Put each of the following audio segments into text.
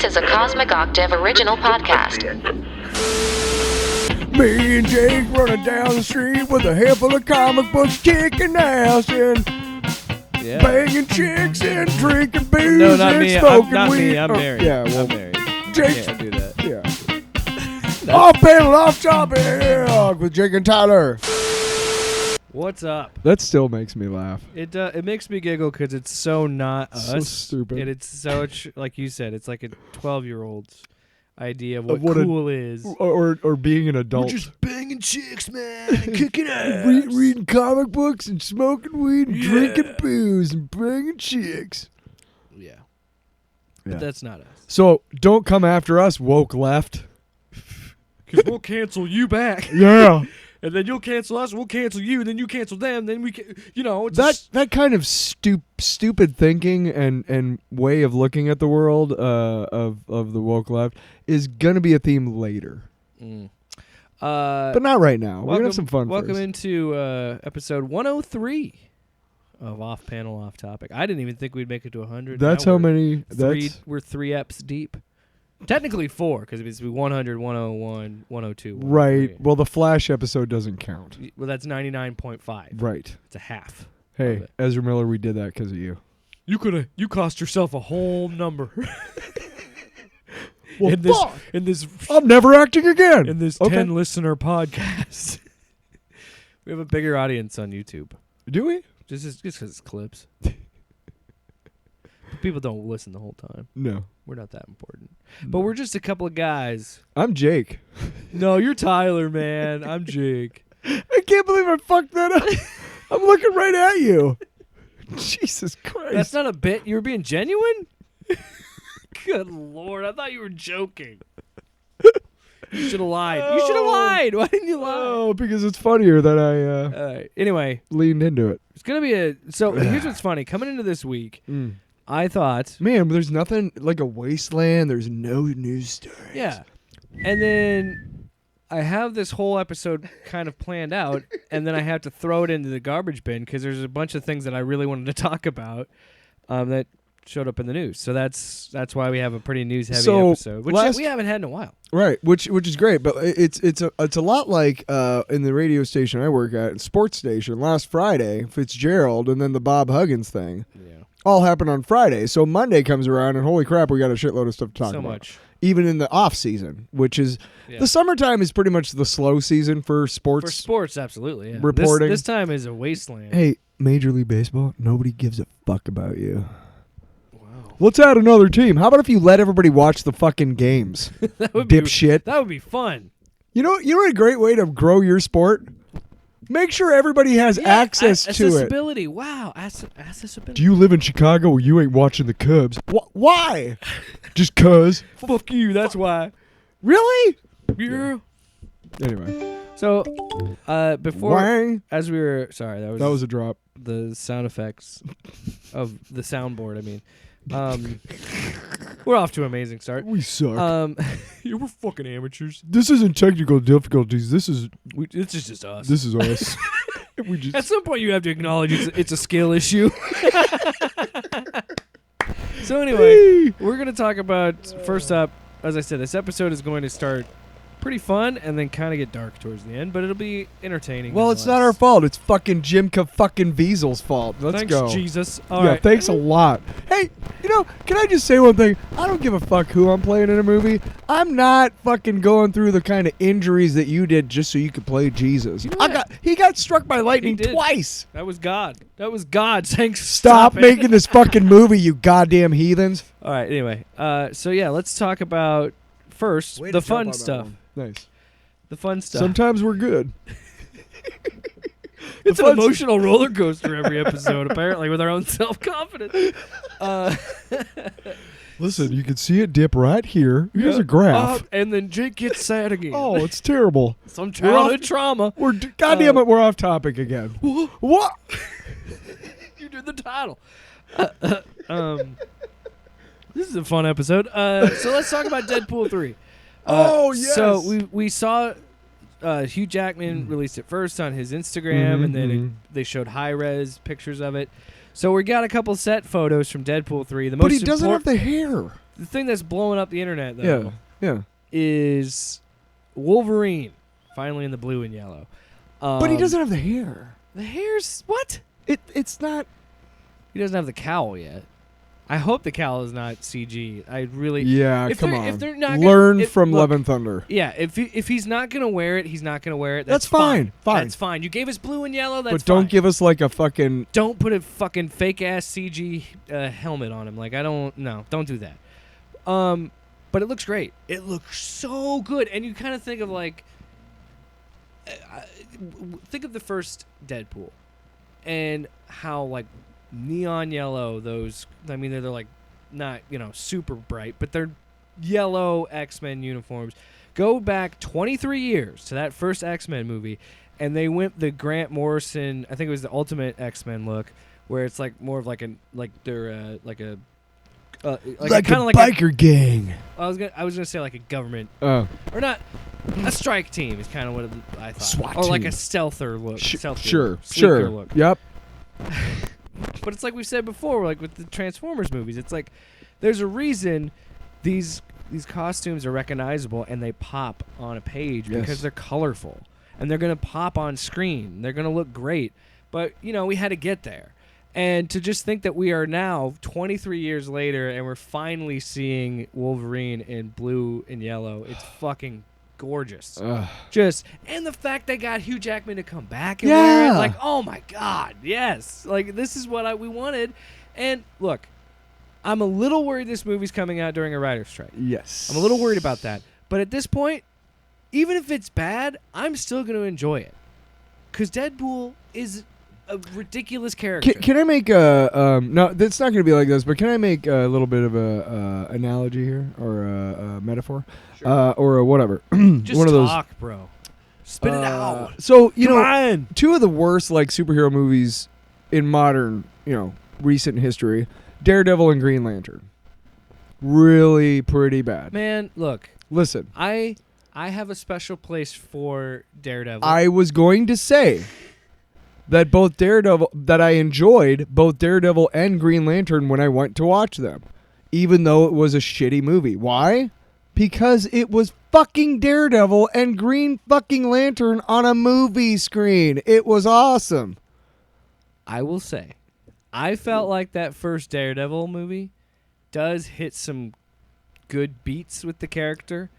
is a Cosmic Octave original podcast. Me and Jake running down the street with a handful of comic books, kicking ass and banging chicks and drinking booze No, not and me. smoking Not weed. me. I'm married. Yeah, well, I'm married. Jake. Can't do that. Yeah. Off panel, off topic with Jake and Tyler. What's up? That still makes me laugh. It makes me giggle because it's so not us. So stupid. And it's so like you said, it's like a 12-year-old's idea of what, what cool is. Or being an adult. We're just banging chicks, man, and kicking ass. Reading comic books and smoking weed and drinking booze and banging chicks. Yeah. But that's not us. So don't come after us, woke left. Because we'll cancel you back. Yeah. And then you'll cancel us, we'll cancel you, and then you cancel them, then we can, it's that kind of stupid thinking and way of looking at the world of the woke left is gonna be a theme later. But not right now. We're gonna have some fun. Welcome first. into episode 103 of Off Panel Off Topic. I didn't even think we'd make it to 100. That's now how many. we're 3 eps deep. Technically 4, because it's 100, 101, 102. Right. Well, the Flash episode doesn't count. Well, that's 99.5. Right. It's a half. Hey, Ezra Miller, we did that because of you. You cost yourself a whole number. Well, in this I'm never acting again. In this 10 listener podcast. We have a bigger audience on YouTube. Do we? Just because it's clips. People don't listen the whole time. No. We're not that important. But we're just a couple of guys. I'm Jake. No, you're Tyler, man. I'm Jake. I can't believe I fucked that up. I'm looking right at you. Jesus Christ. That's not a bit. You were being genuine? Good Lord. I thought you were joking. You should have lied. You should have lied. Why didn't you lie? Oh, because it's funnier that I All right. Anyway. leaned into it. It's going to be So here's what's funny. Coming into this week, I thought... Man, there's nothing like a wasteland. There's no news stories. Yeah. And then I have this whole episode kind of planned out, and then I have to throw it into the garbage bin because there's a bunch of things that I really wanted to talk about that showed up in the news. So that's why we have a pretty news-heavy episode, which we haven't had in a while. Right, which is great, but it's a lot like in the radio station I work at, sports station, last Friday, Fitzgerald, and then the Bob Huggins thing. Yeah. All happened on Friday. So Monday comes around, and holy crap, we got a shitload of stuff to talk about. So much. Even in the off season, which is the summertime is pretty much the slow season for sports. For sports, absolutely. Yeah. Reporting. This time is a wasteland. Hey, Major League Baseball, nobody gives a fuck about you. Wow. Let's add another team. How about if you let everybody watch the fucking games? That would dipshit. That would be fun. You know a great way to grow your sport? Make sure everybody has access to it. Accessibility. Wow. Accessibility. Do you live in Chicago where you ain't watching the Cubs? Why? Just cuz? Fuck you. That's why. Really? Yeah. Anyway. So, before... Wang. As we were... Sorry, that was a drop. The sound effects of the soundboard, I mean. We're off to an amazing start. We suck. We're fucking amateurs. This isn't technical difficulties. This is just us. This is us. At some point, you have to acknowledge it's a skill issue. So anyway, we're going to talk about, first up, as I said, this episode is going to start pretty fun and then kind of get dark towards the end, but it'll be entertaining. Well, it's not our fault. It's fucking Jim fucking Viesel's fault. Let's go. Thanks, Jesus. All right. Thanks a lot. Hey, can I just say one thing? I don't give a fuck who I'm playing in a movie. I'm not fucking going through the kind of injuries that you did just so you could play Jesus. He got struck by lightning twice. That was God. Thanks. Stop making this fucking movie, you goddamn heathens. All right. Anyway, so yeah, let's talk about first the fun stuff. Nice. The fun stuff. Sometimes we're good. It's an emotional roller coaster every episode, apparently, with our own self-confidence. Listen, you can see it dip right here. Here's a graph. And then Jake gets sad again. Oh, it's terrible. Some childhood trauma. Goddamn it, we're off topic again. What? You did the title. This is a fun episode. So let's talk about Deadpool 3. Yes. So we saw Hugh Jackman released it first on his Instagram, and then they showed high-res pictures of it. So we got a couple set photos from Deadpool 3. But he doesn't have the hair. The thing that's blowing up the internet, though, Yeah. is Wolverine finally in the blue and yellow. But he doesn't have the hair. The hair's what? It's not. He doesn't have the cowl yet. I hope the cowl is not CG. I really. Yeah, if come they're- on. If they're not Learn from look, Love and Thunder. Yeah, if he's not gonna wear it, he's not gonna wear it. That's fine. Fine. That's fine. You gave us blue and yellow. That's But don't fine. give us like a fucking. Don't put a fucking fake ass CG helmet on him. Like don't do that. But it looks great. It looks so good, and you kind of think of like, think of the first Deadpool, and how like neon yellow those. I mean, they're like not super bright, but they're yellow X-Men uniforms. Go back 23 years to that first X-Men movie, and they went the Grant Morrison. I think it was the Ultimate X-Men look, where it's like more of like a Like a biker gang. I was gonna say like a government Oh. or not a strike team is kind of what I thought, SWAT or like a team. stealther look. Sure. Sleeker look. Yep. But it's like we said before, like with the Transformers movies, it's like there's a reason these costumes are recognizable and they pop on a page because they're colorful and they're gonna pop on screen. They're gonna look great, but we had to get there. And to just think that we are now 23 years later and we're finally seeing Wolverine in blue and yellow, it's fucking gorgeous. And the fact they got Hugh Jackman to come back and wear it, like, oh my God, yes. Like, this is what we wanted. And look, I'm a little worried this movie's coming out during a writer's strike. Yes. I'm a little worried about that. But at this point, even if it's bad, I'm still going to enjoy it. Because Deadpool is a ridiculous character. Can I make a no? It's not going to be like this, but can I make a little bit of a analogy here or a metaphor, or a whatever? Just one of those. talk, bro. Spit it out. So Come on. two of the worst like superhero movies in modern recent history, Daredevil and Green Lantern, really pretty bad. Man, look. Listen, I have a special place for Daredevil. I was going to say that I enjoyed both Daredevil and Green Lantern when I went to watch them, even though it was a shitty movie. Why? Because it was fucking Daredevil and Green fucking Lantern on a movie screen. It was awesome. I will say, I felt like that first Daredevil movie does hit some good beats with the character,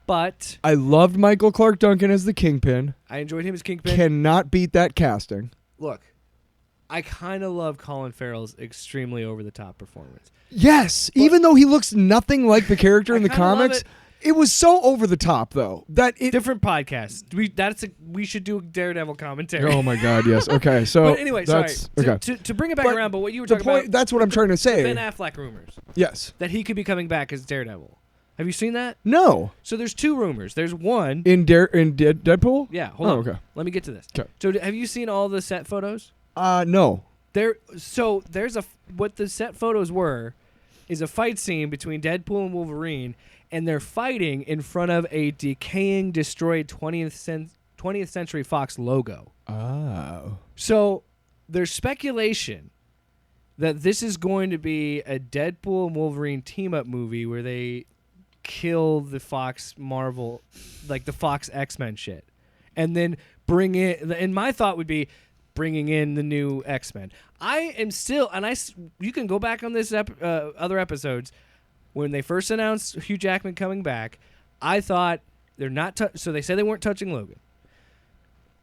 but I loved Michael Clark Duncan as the Kingpin. I enjoyed him as Kingpin. Cannot beat that casting. Look, I kind of love Colin Farrell's extremely over-the-top performance. Yes, even though he looks nothing like the character in the kinda love comics. It was so over the top, though, that it. Different podcast. We should do a Daredevil commentary. Oh my God! Yes. Okay. So. But anyway, sorry. Okay. To bring it back But around, but what you were the talking point. about. That's what I'm trying to say. Ben Affleck rumors Yes. that he could be coming back as Daredevil. Have you seen that? No. So there's two rumors. There's one. In Deadpool? Yeah. Hold on. Okay. Let me get to this. 'Kay. So have you seen all the set photos? No. There's what the set photos were is a fight scene between Deadpool and Wolverine, and they're fighting in front of a decaying, destroyed 20th Century Fox logo. Oh. So there's speculation that this is going to be a Deadpool and Wolverine team-up movie where they kill the Fox Marvel, like the Fox X-Men shit, and then bring in. And my thought would be bringing in the new X-Men. I am still, and you can go back on this other episodes when they first announced Hugh Jackman coming back. I thought they're not. So they said they weren't touching Logan.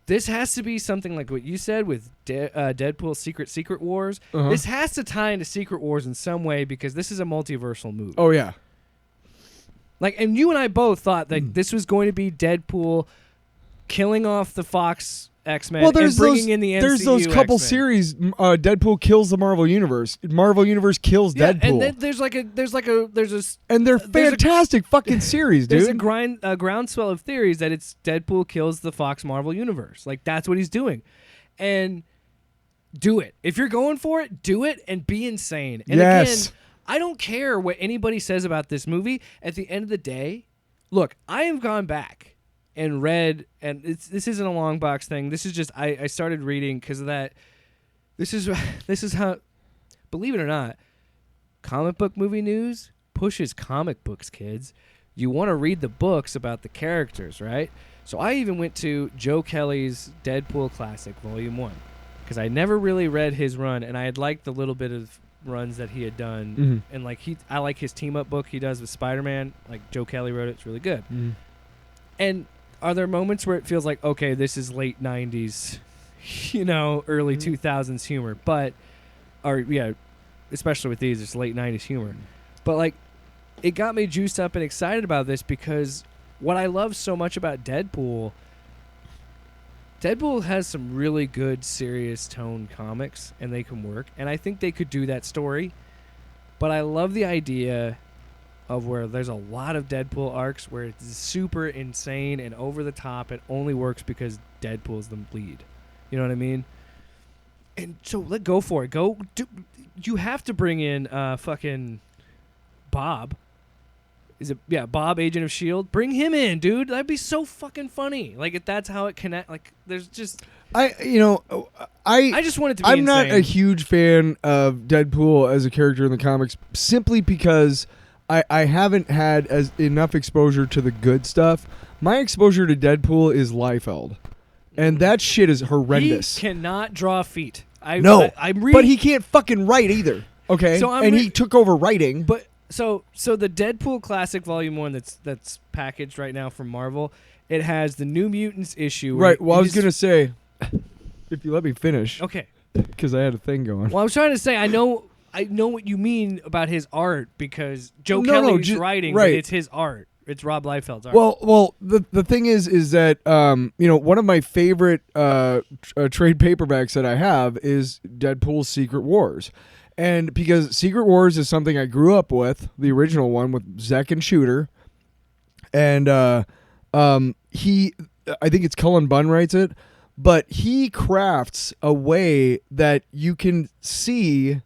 This has to be something like what you said with Deadpool Secret Wars. Uh-huh. This has to tie into Secret Wars in some way because this is a multiversal movie. Oh yeah. And you and I both thought that this was going to be Deadpool killing off the Fox X-Men and bringing in the MCU There's those couple X-Men. series. Deadpool kills the Marvel Universe. Marvel Universe kills Deadpool. And then there's they're fantastic fucking series, dude. There's a groundswell of theories that it's Deadpool kills the Fox Marvel Universe. Like that's what he's doing, and do it if you're going for it. Do it and be insane. And yes. Again, I don't care what anybody says about this movie. At the end of the day, look, I have gone back and read, and this isn't a long box thing. This is just I started reading because of that. This is how, believe it or not, comic book movie news pushes comic books, kids. You want to read the books about the characters, right? So I even went to Joe Kelly's Deadpool Classic, Volume 1, because I never really read his run, and I had liked the little bit of runs that he had done. And like I like his team-up book he does with Spider-Man. Like Joe Kelly wrote it. It's really good. And are there moments where it feels like, okay, this is late 90s, early 2000s humor, especially with these, it's late 90s humor. But like, it got me juiced up and excited about this because what I love so much about Deadpool has some really good serious tone comics, and they can work, and I think they could do that story. But I love the idea of where there's a lot of Deadpool arcs where it's super insane and over the top. It only works because Deadpool's the lead. You know what I mean? And so go for it. You have to bring in fucking Bob. Is it Bob, Agent of S.H.I.E.L.D.? Bring him in, dude. That'd be so fucking funny. Like, if that's how it connect. Like, there's just I just want it to be I'm insane. not a huge fan of Deadpool as a character in the comics simply because I haven't had enough exposure to the good stuff. My exposure to Deadpool is Liefeld, and that shit is horrendous. He cannot draw feet. But he can't fucking write either. Okay, So he took over writing. But so the Deadpool Classic Volume 1 that's packaged right now from Marvel, it has the New Mutants issue. Right. Well, I was gonna say, if you let me finish, okay, because I had a thing going. Well, I was trying to say I know what you mean about his art because Joe Kelly's writing, right. But it's his art. It's Rob Liefeld's art. Well, the thing is that one of my favorite trade paperbacks that I have is Deadpool's Secret Wars, and because Secret Wars is something I grew up with, the original one with Zek and Shooter, and I think it's Cullen Bunn writes it, but he crafts a way that you can see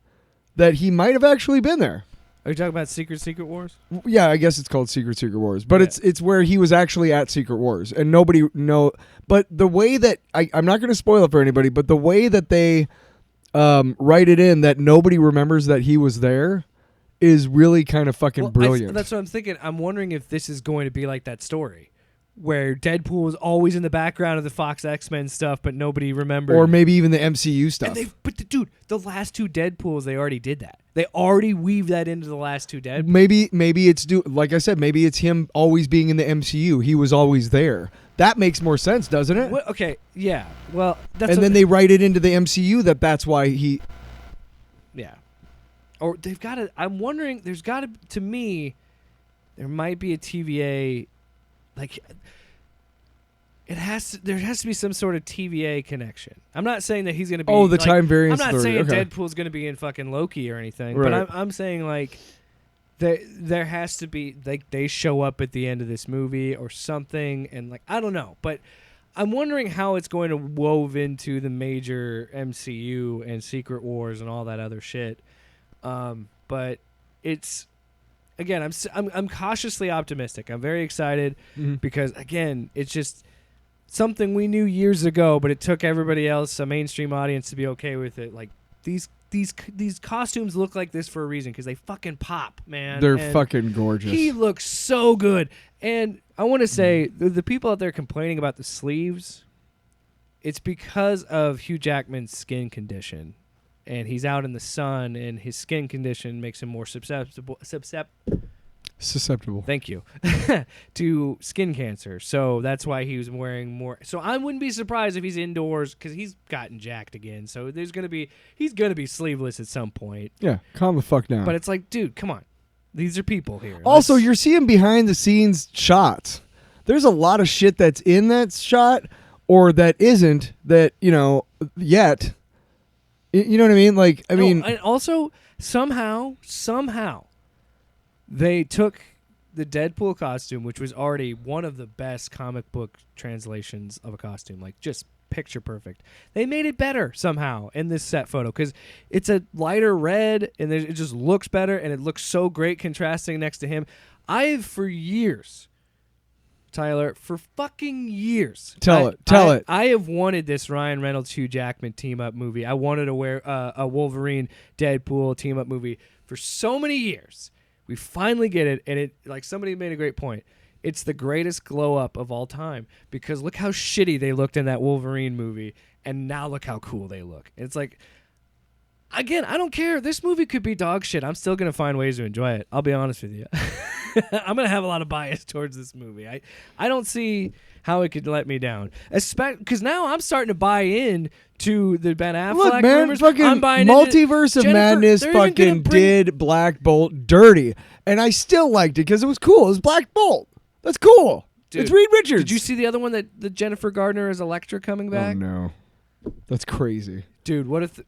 that he might have actually been there. Are you talking about Secret Wars? Yeah, I guess it's called Secret Wars, but it's where he was actually at Secret Wars, and nobody know. But the way that I'm not going to spoil it for anybody, but the way that they write it in that nobody remembers that he was there is really kind of fucking brilliant. That's what I'm thinking. I'm wondering if this is going to be like that story where Deadpool was always in the background of the Fox X-Men stuff, but nobody remembered. Or maybe even the MCU stuff. Dude, the last two Deadpools, they already did that. They already weaved that into the last two Deadpools. Maybe it's like I said, maybe it's him always being in the MCU. He was always there. That makes more sense, doesn't it? Well, okay, yeah. Well, then they write it into the MCU that's why he. Yeah. Or they've got to. I'm wondering. There's got to me. There might be a TVA. Like, there has to be some sort of TVA connection. I'm not saying that he's going to be. Oh, the time variance. I'm not theory. saying Deadpool's going to be in fucking Loki or anything. Right. But I'm saying like, there has to be like they show up at the end of this movie or something, and like I don't know, but I'm wondering how it's going to wove into the major MCU and Secret Wars and all that other shit. But it's. Again, I'm cautiously optimistic. I'm very excited because, again, it's just something we knew years ago, but it took everybody else, a mainstream audience, to be okay with it. Like, these costumes look like this for a reason because they fucking pop, man. They're fucking gorgeous. He looks so good. And I want to say, the people out there complaining about the sleeves, it's because of Hugh Jackman's skin condition. And he's out in the sun, and his skin condition makes him more susceptible. Thank you. To skin cancer. So that's why he was wearing more. So I wouldn't be surprised if he's indoors because he's gotten jacked again. So he's gonna be sleeveless at some point. Yeah, calm the fuck down. But it's like, dude, come on. These are people here. Also, you're seeing behind the scenes shots. There's a lot of shit that's in that shot or that isn't that yet. You know what I mean? Like, and also somehow they took the Deadpool costume, which was already one of the best comic book translations of a costume, like just picture perfect. They made it better somehow in this set photo because it's a lighter red and it just looks better and it looks so great contrasting next to him. I've for years. Tyler, for fucking years. Tell it. I have wanted this Ryan Reynolds, Hugh Jackman team-up movie. I wanted to wear a Wolverine, Deadpool team-up movie for so many years. We finally get it, and it like somebody made a great point. It's the greatest glow up of all time because look how shitty they looked in that Wolverine movie, and now look how cool they look. And it's like, again, I don't care. This movie could be dog shit. I'm still gonna find ways to enjoy it. I'll be honest with you. I'm gonna have a lot of bias towards this movie. I don't see how it could let me down, because now I'm starting to buy in to the Ben Affleck Look, man, rumors. fucking I'm buying Multiverse of Madness fucking did Black Bolt dirty, and I still liked it because it was cool. It was Black Bolt. That's cool. Dude, it's Reed Richards. Did you see the other one that the Jennifer Gardner as Elektra coming back? Oh no, that's crazy. Dude, what if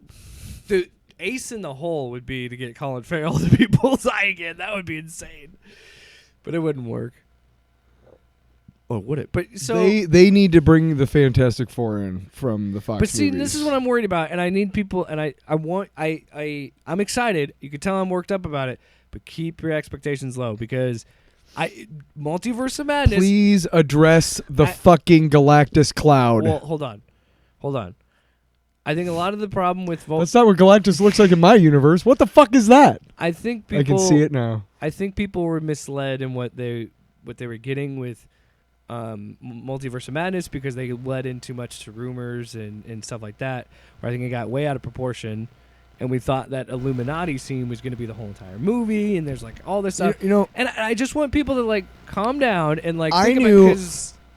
the ace in the hole would be to get Colin Farrell to be Bullseye again? That would be insane. But it wouldn't work. Oh, would it? But so they need to bring the Fantastic Four in from the Fox. But see, movies. this is what I'm worried about, and I need people, and I'm excited. You can tell I'm worked up about it, but keep your expectations low because Multiverse of Madness. Please address the fucking Galactus cloud. Well, hold on. I think a lot of the problem with that's not what Galactus looks like in my universe. What the fuck is that? I think people. I can see it now. I think people were misled in what they were getting with Multiverse of Madness because they led in too much to rumors and stuff like that. Where I think it got way out of proportion, and we thought that Illuminati scene was going to be the whole entire movie, and there's like all this stuff. You know, and I just want people to like calm down and like. I think knew. about,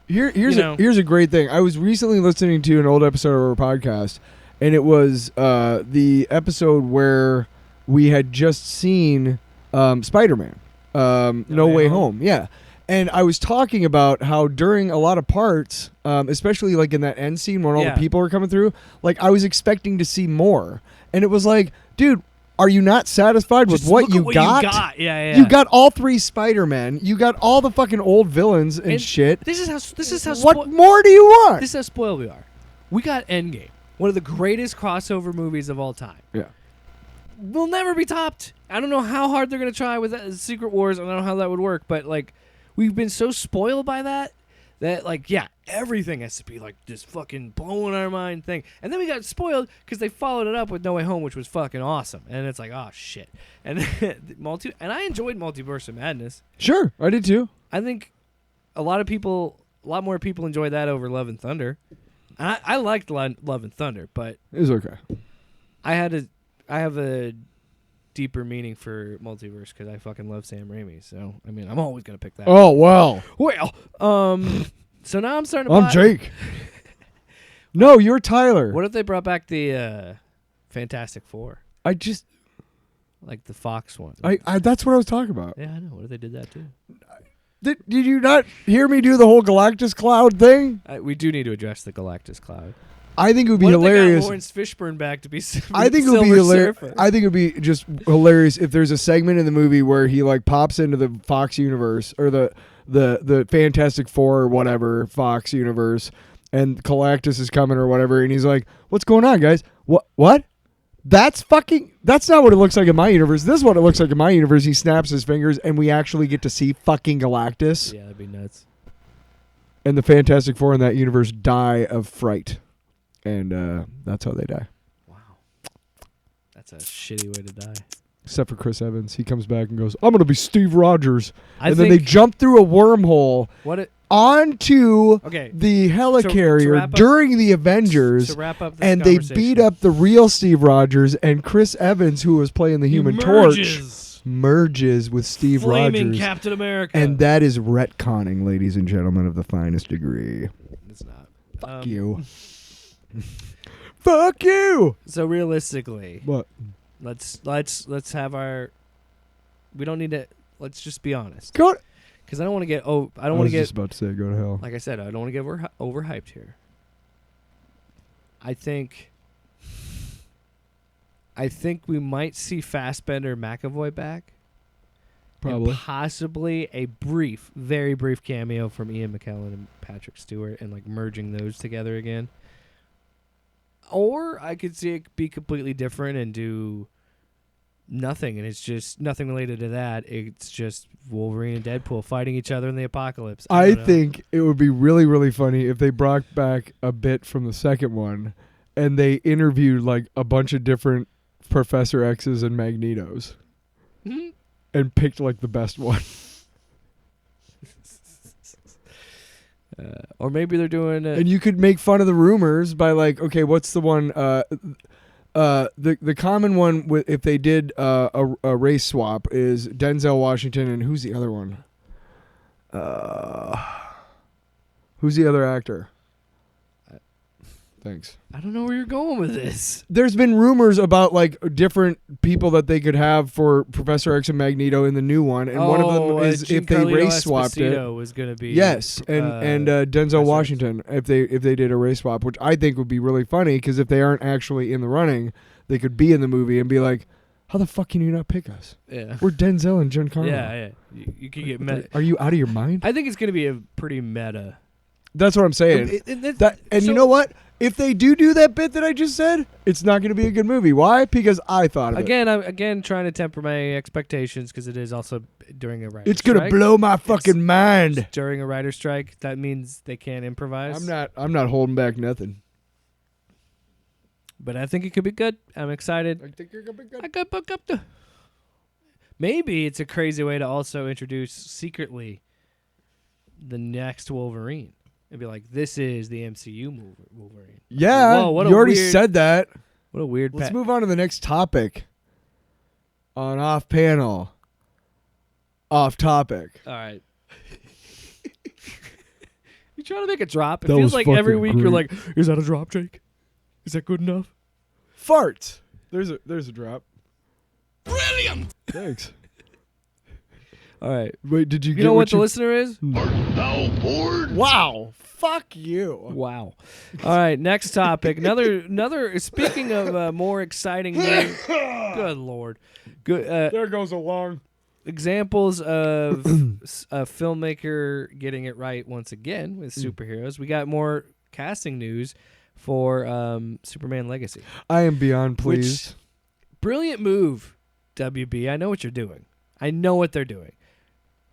here's a great thing. I was recently listening to an old episode of our podcast, and it was the episode where we had just seen Spider-Man, No Way Home. Yeah. And I was talking about how during a lot of parts, especially like in that end scene when all the people are coming through, like I was expecting to see more. And it was like, dude, are you not satisfied with what you got? Yeah. You got all 3 Spider-Men. You got all the fucking old villains and shit. This is how what more do you want? This is how spoiled we are. We got Endgame, one of the greatest crossover movies of all time. Yeah. Will never be topped. I don't know how hard they're going to try with that, Secret Wars. I don't know how that would work, but like we've been so spoiled by that like, yeah, everything has to be like this fucking blowing our mind thing. And then we got spoiled because they followed it up with No Way Home, which was fucking awesome. And it's like, oh shit. And and I enjoyed Multiverse of Madness. Sure, I did too. I think a lot more people enjoy that over Love and Thunder. And I liked Love and Thunder, but it was okay. I have a deeper meaning for Multiverse because I fucking love Sam Raimi. So I mean, I'm always gonna pick that. Oh well. So now I'm starting to. I'm Jake. No, you're Tyler. What if they brought back the Fantastic Four? Like the Fox one. That's what I was talking about. Yeah, I know. What if they did that too? Did you not hear me do the whole Galactus cloud thing? We do need to address the Galactus cloud. I think it would be what hilarious. If they got Lawrence Fishburne back to be I think it would be hilarious. I think it would be just hilarious if there's a segment in the movie where he like pops into the Fox universe or the Fantastic Four or whatever Fox universe, and Galactus is coming or whatever, and he's like, "What's going on, guys? What? That's not what it looks like in my universe. This is what it looks like in my universe." He snaps his fingers, and we actually get to see fucking Galactus. Yeah, that'd be nuts. And the Fantastic Four in that universe die of fright. And that's how they die. Wow. That's a shitty way to die. Except for Chris Evans. He comes back and goes, "I'm going to be Steve Rogers." And then they jump through a wormhole onto the helicarrier during the Avengers. To wrap up this and they beat up the real Steve Rogers, and Chris Evans, who was playing the Human Torch, merges with Steve Flaming Rogers. Captain America. And that is retconning, ladies and gentlemen, of the finest degree. It's not. Fuck you. Fuck you. So realistically, what? Let's have our. We don't need to. Let's just be honest. Because I don't want to get. I don't want to get. Just about to say go to hell. Like I said, I don't want to get overhyped here. I think we might see Fassbender, McAvoy back. Probably. And possibly a very brief cameo from Ian McKellen and Patrick Stewart, and like merging those together again. Or I could see it be completely different and do nothing, and it's just nothing related to that. It's just Wolverine and Deadpool fighting each other in the apocalypse. I think it would be really, really funny if they brought back a bit from the second one and they interviewed like a bunch of different Professor X's and Magnetos. Mm-hmm. and picked like the best one. Or maybe they're doing And you could make fun of the rumors by like, okay, what's the one? The common one if they did a race swap is Denzel Washington and who's the other one? Who's the other actor? Thanks. I don't know where you're going with this. There's been rumors about like different people that they could have for Professor X and Magneto in the new one, and one of them is if they race swapped it. Was going to be Yes, and Denzel Washington if they did a race swap, which I think would be really funny because if they aren't actually in the running, they could be in the movie and be like, "How the fuck can you not pick us? Yeah, we're Denzel and Giancarlo." Yeah. You could get meta. Are you out of your mind? I think it's going to be a pretty meta. That's what I'm saying. You know what? If they do that bit that I just said, it's not going to be a good movie. Why? Because I thought of it. I'm trying to temper my expectations because it is also during a writer's It's going to blow my fucking mind. It's during a writer's strike. That means they can't improvise. I'm not holding back nothing. But I think it could be good. I'm excited. I think you're going to be good. I got booked up to. Maybe it's a crazy way to also introduce secretly the next Wolverine. And be like, this is the MCU Wolverine. Yeah, whoa, you already said that. What a weird. Let's move on to the next topic. On off panel. Off topic. All right. You trying to make a drop? It That feels was like every fucking week you're great. like, is that a drop, Jake? Is that good enough? Fart. There's a drop. Brilliant! Thanks. All right. Wait, did you get You know what the you... listener is? Art thou bored? Wow. Fuck you. Wow. All right, next topic. Another. Speaking of more exciting news. Good Lord. Good. There goes a long. Examples of a filmmaker getting it right once again with superheroes. We got more casting news for Superman Legacy. I am beyond pleased. Brilliant move, WB. I know what you're doing. I know what they're doing.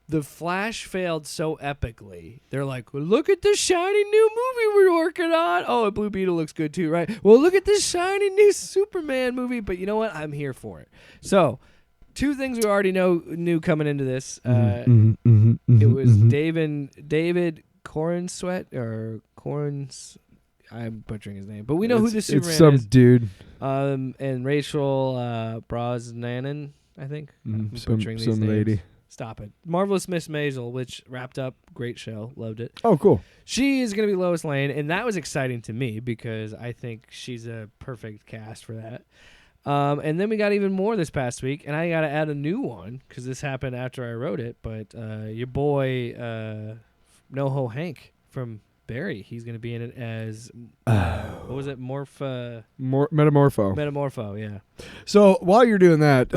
The Flash failed so epically. They're like, well, look at this shiny new movie we're working on. Oh, and Blue Beetle looks good too, right? Well, look at this shiny new Superman movie. But you know what? I'm here for it. So, two things we already knew coming into this. It was David Corenswet or Corens. I'm butchering his name, but we know who this Superman is. It's some dude. And Rachel Brosnahan, I think. I'm butchering these some names. lady. Stop it. Marvelous Miss Maisel, which wrapped up. Great show. Loved it. Oh, cool. She is going to be Lois Lane, and that was exciting to me because I think she's a perfect cast for that. And then we got even more this past week, and I got to add a new one because this happened after I wrote it. But your boy NoHo Hank from Barry, he's going to be in it as what was it? Metamorpho. Metamorpho, yeah. So while you're doing that,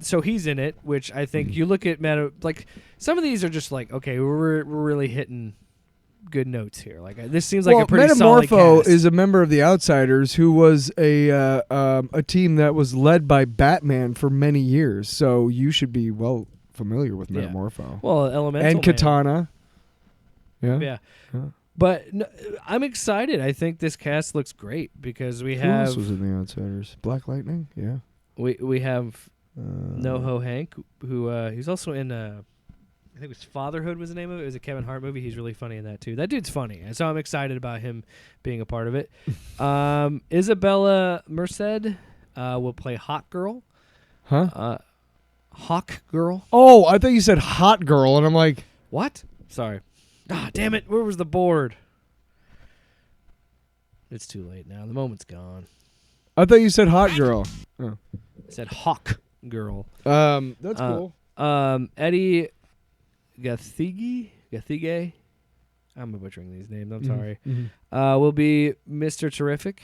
so he's in it, which I think you look at like some of these are just like, okay, we're really hitting good notes here. Like this seems like a pretty solid cast. Metamorpho is a member of the Outsiders who was a team that was led by Batman for many years. So you should be well familiar with Metamorpho. Well, Elemental and Katana. Yeah. But I'm excited. I think this cast looks great because we have. Who else was in the Outsiders? Black Lightning. Yeah. We have NoHo Hank, who he's also in I think it was Fatherhood was the name of it. It was a Kevin Hart movie. He's really funny in that too. That dude's funny, and so I'm excited about him being a part of it. Isabella Merced will play Hawk Girl. Huh? Hawk Girl. Oh, I thought you said Hot Girl, and I'm like, what? Sorry. Ah, damn it! Where was the board? It's too late now. The moment's gone. I thought you said Hot Girl. Oh. I said Hawk Girl. That's cool. Eddie Gathige. I'm butchering these names. I'm sorry. Will be Mr. Terrific.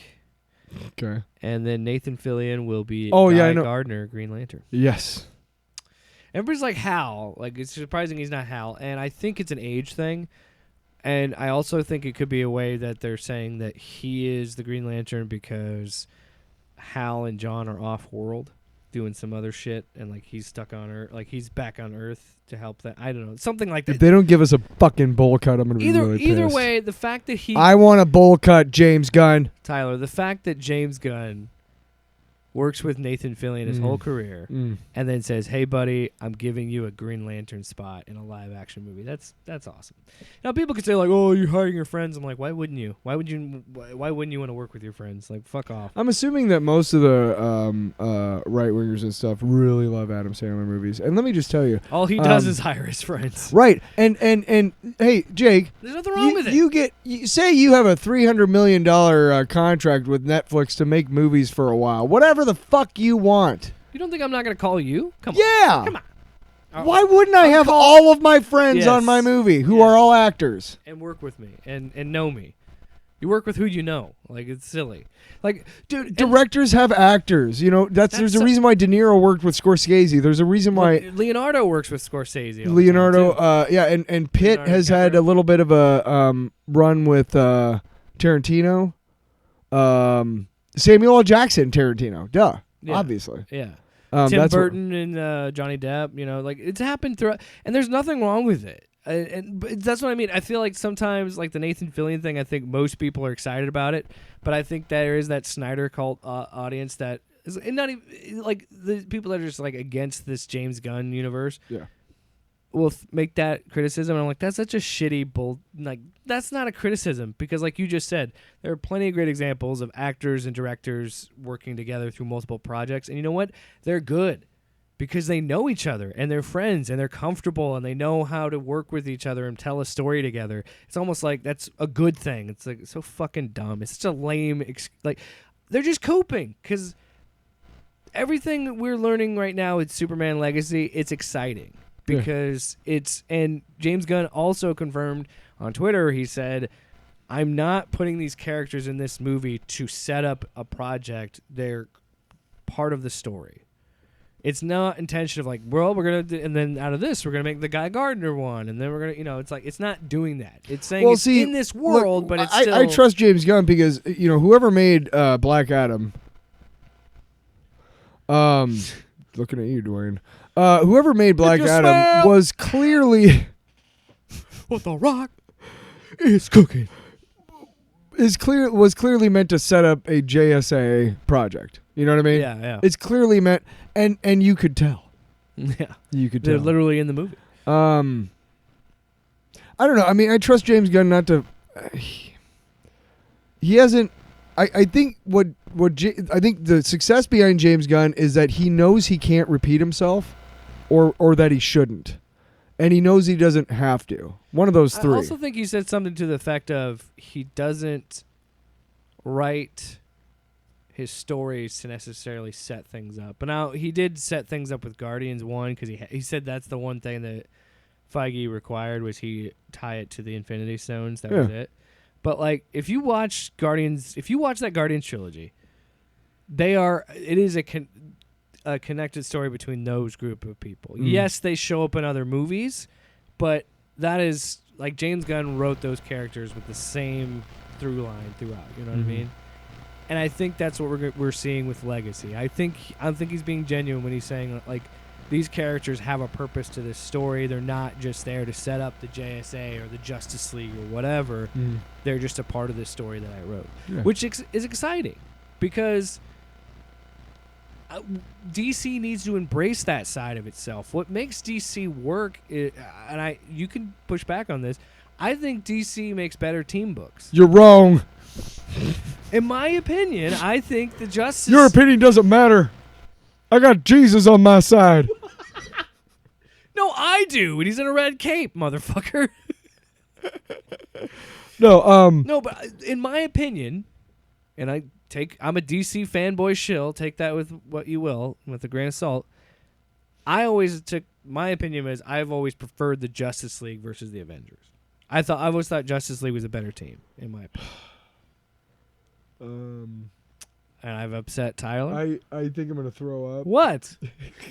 Okay. And then Nathan Fillion will be Guy Gardner, Green Lantern. Yes. Everybody's like, Hal. Like, it's surprising he's not Hal. And I think it's an age thing. And I also think it could be a way that they're saying that he is the Green Lantern because Hal and John are off-world doing some other shit. And, like, he's stuck on Earth. Like, he's back on Earth to help that. I don't know. Something like that. If they don't give us a fucking bowl cut, I'm going to be really pissed. Either way, the fact that I want a bowl cut, James Gunn. Tyler, the fact that James Gunn works with Nathan Fillion his whole career, and then says, "Hey, buddy, I'm giving you a Green Lantern spot in a live action movie." That's awesome. Now people could say like, "Oh, you're hiring your friends." I'm like, why wouldn't you? Why wouldn't you want to work with your friends? Like, fuck off. I'm assuming that most of the right wingers and stuff really love Adam Sandler movies. And let me just tell you, All he does is hire his friends. right? And hey, Jake, There's nothing wrong with it. Say you have a $300 million contract with Netflix to make movies for a while. Whatever the fuck you want. You don't think I'm not going to call you? Come on. Yeah. Come on. Why wouldn't I have all of my friends on my movie who are all actors? And work with me and know me. You work with who you know. Like, it's silly. Like, dude, Directors have actors. You know, there's a reason why De Niro worked with Scorsese. There's a reason why Leonardo works with Scorsese. all the Leonardo, time, too. and Pitt Leonardo has had a little bit of a run with Tarantino. Samuel L. Jackson, Tarantino. Duh. Yeah. Obviously. Yeah. Tim that's Burton and Johnny Depp, you know, like, it's happened throughout, and there's nothing wrong with it. But that's what I mean. I feel like sometimes, like the Nathan Fillion thing, I think most people are excited about it, but I think there is that Snyder cult audience that is and not even like the people that are just like against this James Gunn universe. Yeah. Will make that criticism, and I'm like, that's such a shitty bull. Like, that's not a criticism, because like you just said, there are plenty of great examples of actors and directors working together through multiple projects, and you know what? They're good. Because they know each other, and they're friends, and they're comfortable, and they know how to work with each other and tell a story together. It's almost like that's a good thing. It's like so fucking dumb. It's such a lame, like, they're just coping. Because everything we're learning right now with Superman Legacy, it's exciting. Because and James Gunn also confirmed on Twitter, he said, I'm not putting these characters in this movie to set up a project. They're part of the story. It's not intention of like, well, we're going to, and then out of this, we're going to make the Guy Gardner one. And then we're going to, you know, it's like, it's not doing that. It's saying it's in this world, look, but it's I trust James Gunn because, you know, whoever made Black Adam, looking at you, Dwayne, whoever made Black Adam was clearly. What the Rock is cooking. Was clearly meant to set up a JSA project. You know what I mean? Yeah, yeah. It's clearly meant, and you could tell. Yeah. You could tell. They're literally in the movie. I don't know. I mean, I trust James Gunn not to. He hasn't. I think I think the success behind James Gunn is that he knows he can't repeat himself, or that he shouldn't, and he knows he doesn't have to. One of those three. I also think you said something to the effect of he doesn't write his stories to necessarily set things up. But now he did set things up with Guardians 1 because he said that's the one thing that Feige required was he tie it to the Infinity Stones. That was it. But like if you watch that Guardians trilogy, it is a connected story between those group of people. Yes, they show up in other movies, but that is like James Gunn wrote those characters with the same through line throughout. You know what I mean? And I think that's what we're seeing with Legacy. I think he's being genuine when he's saying like these characters have a purpose to this story. They're not just there to set up the JSA or the Justice League or whatever. They're just a part of this story that I wrote, which is exciting because DC needs to embrace that side of itself. What makes DC work, you can push back on this. I think DC makes better team books. You're wrong. In my opinion, I think the Justice... Your opinion doesn't matter. I got Jesus on my side. No, I do. And he's in a red cape, motherfucker. No, but in my opinion, and I'm a DC fanboy shill, take that with what you will, with a grain of salt. My opinion is I've always preferred the Justice League versus the Avengers. I always thought Justice League was a better team, in my opinion. And I've upset Tyler. I think I'm gonna throw up. What?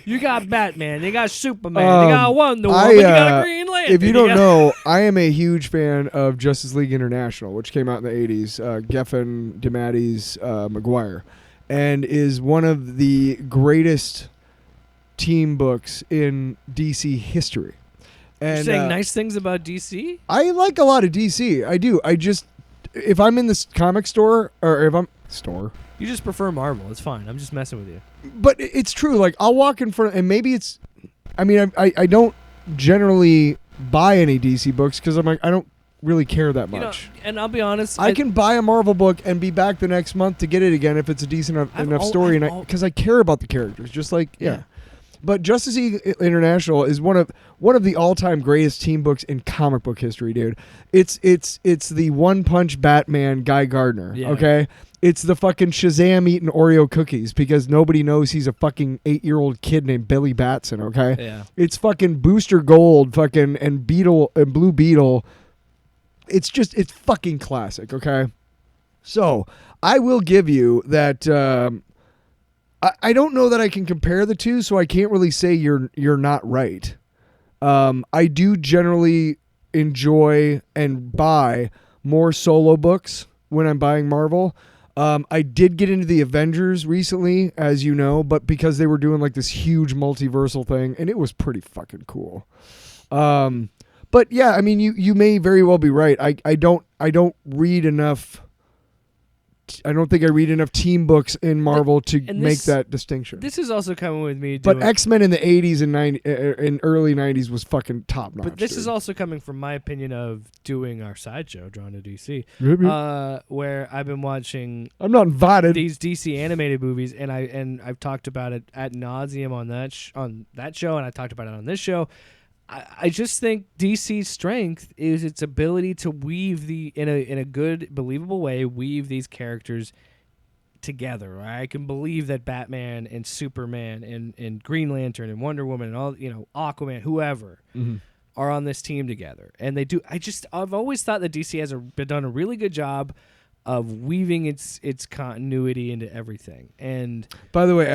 You got Batman, you got Superman, you got Wonder Woman, you got a Green Lantern. If you don't know, I am a huge fan of Justice League International, which came out in the 80s. Geffen, DeMatteis, McGuire, and is one of the greatest team books in DC history. And, you're saying nice things about DC? I like a lot of DC. I do. If I'm in this comic store, or store. You just prefer Marvel. It's fine. I'm just messing with you. But it's true. Like, I'll walk in front, and maybe it's. I mean, I don't generally buy any DC books because I'm like, I don't really care that much. And I'll be honest, I can buy a Marvel book and be back the next month to get it again if it's a decent enough story, because I care about the characters. Just like yeah. But Justice League International is one of the all-time greatest team books in comic book history, dude. It's the One Punch Batman Guy Gardner, okay? It's the fucking Shazam eating Oreo cookies because nobody knows he's a fucking 8-year-old kid named Billy Batson, okay? Yeah. It's fucking Booster Gold fucking and Beetle and Blue Beetle. It's fucking classic, okay? So, I will give you that I don't know that I can compare the two, so I can't really say you're not right. I do generally enjoy and buy more solo books when I'm buying Marvel. I did get into the Avengers recently, as you know, but because they were doing like this huge multiversal thing, and it was pretty fucking cool. But yeah, I mean, you may very well be right. I don't read enough. I don't think I read enough team books in Marvel to make that distinction. This is also coming with me. But X-Men in the 80s and in early 90s was fucking top notch. But this is also coming from my opinion of doing our sideshow, Drawn to DC, where I've been watching. I'm not invited. These DC animated movies, and I've talked about it ad nauseum on that show, and I talked about it on this show. I just think DC's strength is its ability to weave in a good, believable way, weave these characters together. Right? I can believe that Batman and Superman and Green Lantern and Wonder Woman and all, Aquaman, whoever, are on this team together, and they do. I've always thought that DC has done a really good job of weaving its continuity into everything. And by the way,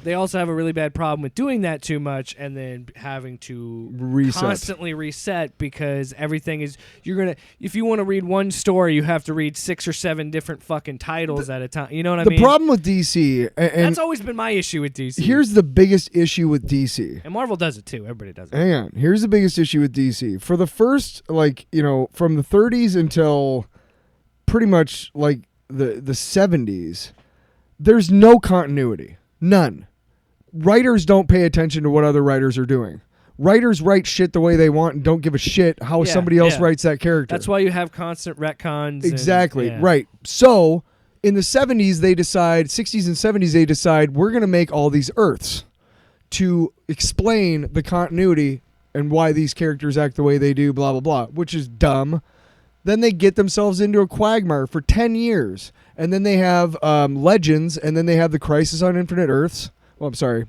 they also have a really bad problem with doing that too much and then having to constantly reset because everything is if you want to read one story, you have to read 6 or 7 different fucking titles at a time. You know what I mean? The problem with DC, and that's always been my issue with DC. Here's the biggest issue with DC. And Marvel does it too. Everybody does it. Hang on. Here's the biggest issue with DC. For the first, from the 30s until pretty much like the 70s, there's no continuity. None. Writers don't pay attention to what other writers are doing. Writers write shit the way they want and don't give a shit how somebody else writes that character. That's why you have constant retcons. Exactly. Right. So in the 60s and 70s, they decide we're going to make all these Earths to explain the continuity and why these characters act the way they do, blah, blah, blah, which is dumb. Then they get themselves into a quagmire for 10 years. And then they have Legends, and then they have the Crisis on Infinite Earths. Well, I'm sorry.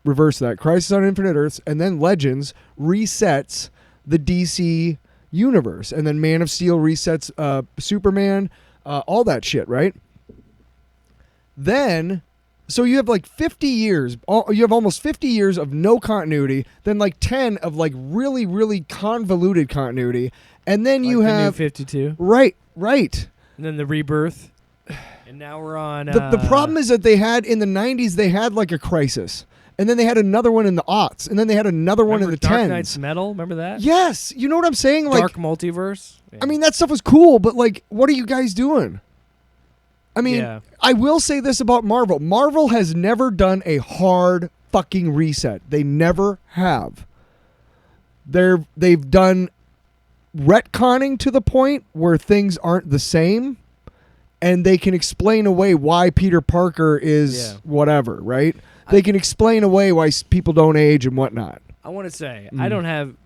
Reverse that. Crisis on Infinite Earths, and then Legends resets the DC universe. And then Man of Steel resets Superman, all that shit, right? Then, so you have like 50 years. You have almost 50 years of no continuity, then like 10 of like really, really convoluted continuity. And then you have... the New 52. Right. And then the Rebirth. And now we're on... The problem is that they had, in the 90s, they had like a Crisis. And then they had another one in the aughts. And then they had another one in the Dark 10s. Knight's Metal? Remember that? Yes. You know what I'm saying? Like, Dark Multiverse? Yeah. I mean, that stuff was cool, but like, what are you guys doing? I mean, I will say this about Marvel. Marvel has never done a hard fucking reset. They never have. They've done retconning to the point where things aren't the same. And they can explain away why Peter Parker is whatever, right? They can explain away why people don't age and whatnot. I want to say I don't have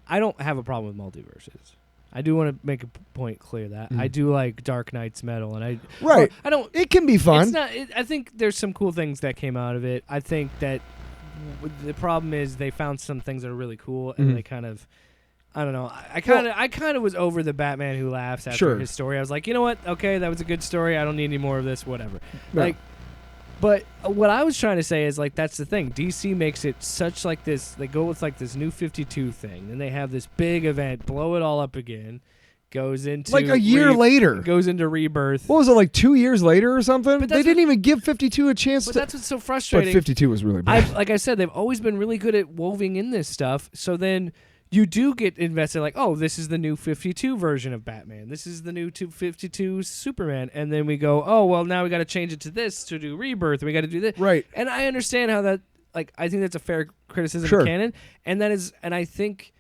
a problem with multiverses. I do want to make a point clear that I do like Dark Knight's Metal, and I don't. It can be fun. It's not. I think there's some cool things that came out of it. I think that the problem is they found some things that are really cool, and they kind of. I don't know. I kind of was over the Batman Who Laughs after his story. I was like, you know what? Okay, that was a good story. I don't need any more of this. Whatever. No. But what I was trying to say is like that's the thing. DC makes it such like this. They go with like this New 52 thing, and they have this big event, blow it all up again. Goes into like a year later. Goes into Rebirth. What was it, like 2 years later or something? They didn't even give 52 a chance. But that's what's so frustrating. But 52 was really bad. Like I said, they've always been really good at weaving in this stuff. So then you do get invested, like, oh, this is the new 52 version of Batman. This is the new 52 Superman. And then we go, oh, well, now we got to change it to this to do Rebirth. And we got to do this. Right. And I understand how that, like, I think that's a fair criticism Sure. of canon. And I think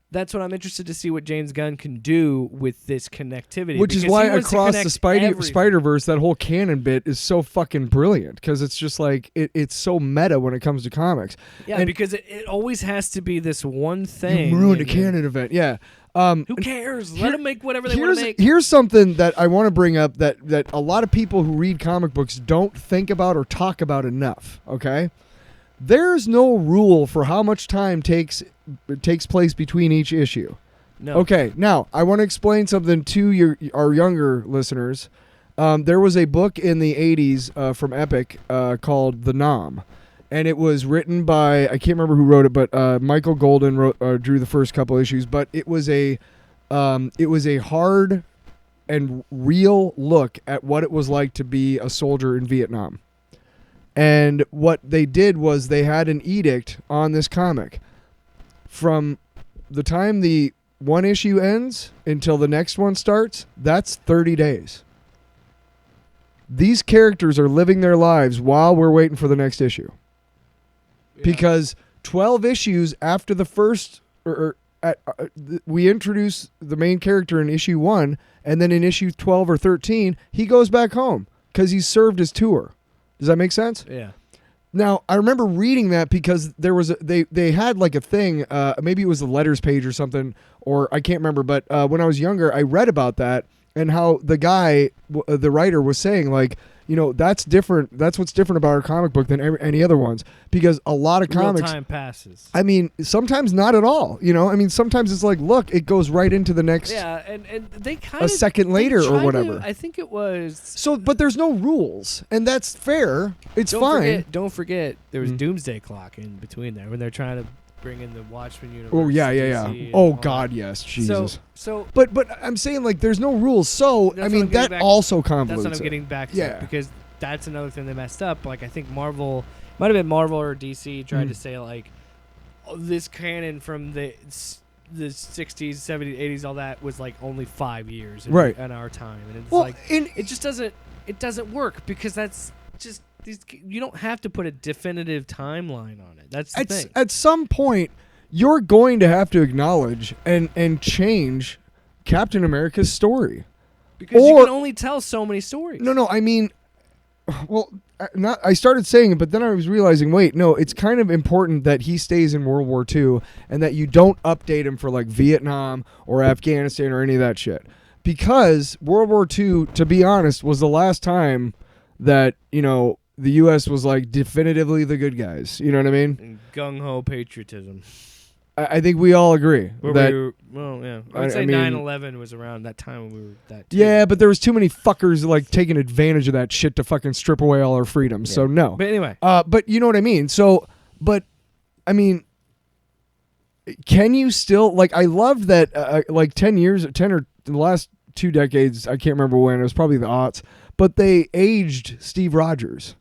that's what I'm interested to see what James Gunn can do with this connectivity. Which is because why he wants to across the connect Spider-Verse, that whole canon bit is so fucking brilliant because it's just like it's so meta when it comes to comics. Yeah, and because it always has to be this one thing. you ruined a and canon event. Yeah. Who cares? Let them make whatever they want to make. Here's something that I want to bring up that a lot of people who read comic books don't think about or talk about enough. Okay, there's no rule for how much time takes place between each issue. No. Okay, now I want to explain something to our younger listeners. There was a book in the 80s from Epic called The Nom, and it was written by, I can't remember who wrote it, but Michael Golden drew the first couple issues. But it was a hard and real look at what it was like to be a soldier in Vietnam. And what they did was they had an edict on this comic. From the time the one issue ends until the next one starts, that's 30 days. These characters are living their lives while we're waiting for the next issue. Yeah. Because 12 issues after the first, we introduce the main character in issue 1, and then in issue 12 or 13, he goes back home because he's served his tour. Does that make sense? Yeah. Now, I remember reading that because there was they had like a thing, maybe it was the letters page or something, or I can't remember, but when I was younger, I read about that and how the guy, the writer was saying, like, you know, that's different. That's what's different about our comic book than any other ones, because a lot of comics, real time passes. I mean, sometimes not at all. You know, I mean, sometimes it's like, look, it goes right into the next. Yeah, and they kind of a second later or whatever. I think it was. So, but there's no rules, and that's fair. It's fine. Don't forget, there was Doomsday Clock in between there when they're trying to bring in the Watchmen universe. Oh yeah. Oh God, yes, Jesus. So, but I'm saying, like, there's no rules. So I mean, that also convolutes. That's what I'm getting back to. Yeah. Because that's another thing they messed up. Like, I think Marvel, might have been Marvel or DC, tried to say, like, oh, this canon from the 60s, 70s, 80s, all that was like only 5 years in our time, and it's it just doesn't work, because that's just you don't have to put a definitive timeline on it. That's the thing. At some point, you're going to have to acknowledge and change Captain America's story, because you can only tell so many stories. No, I mean, well, I started saying it, but then I was realizing, wait, no, it's kind of important that he stays in World War II and that you don't update him for like Vietnam or Afghanistan or any of that shit. Because World War II, to be honest, was the last time that, you know, the U.S. was like definitively the good guys. You know what I mean? Gung-ho patriotism. I think we all agree. Yeah. I would say 9/11 was around that time when we were that too. Yeah, but there was too many fuckers like taking advantage of that shit to fucking strip away all our freedoms. Yeah. So no. But anyway. But you know what I mean? So, but, I mean, can you still, like, I love that, like 10 or the last 2 decades, I can't remember when, it was probably the aughts, but they aged Steve Rogers.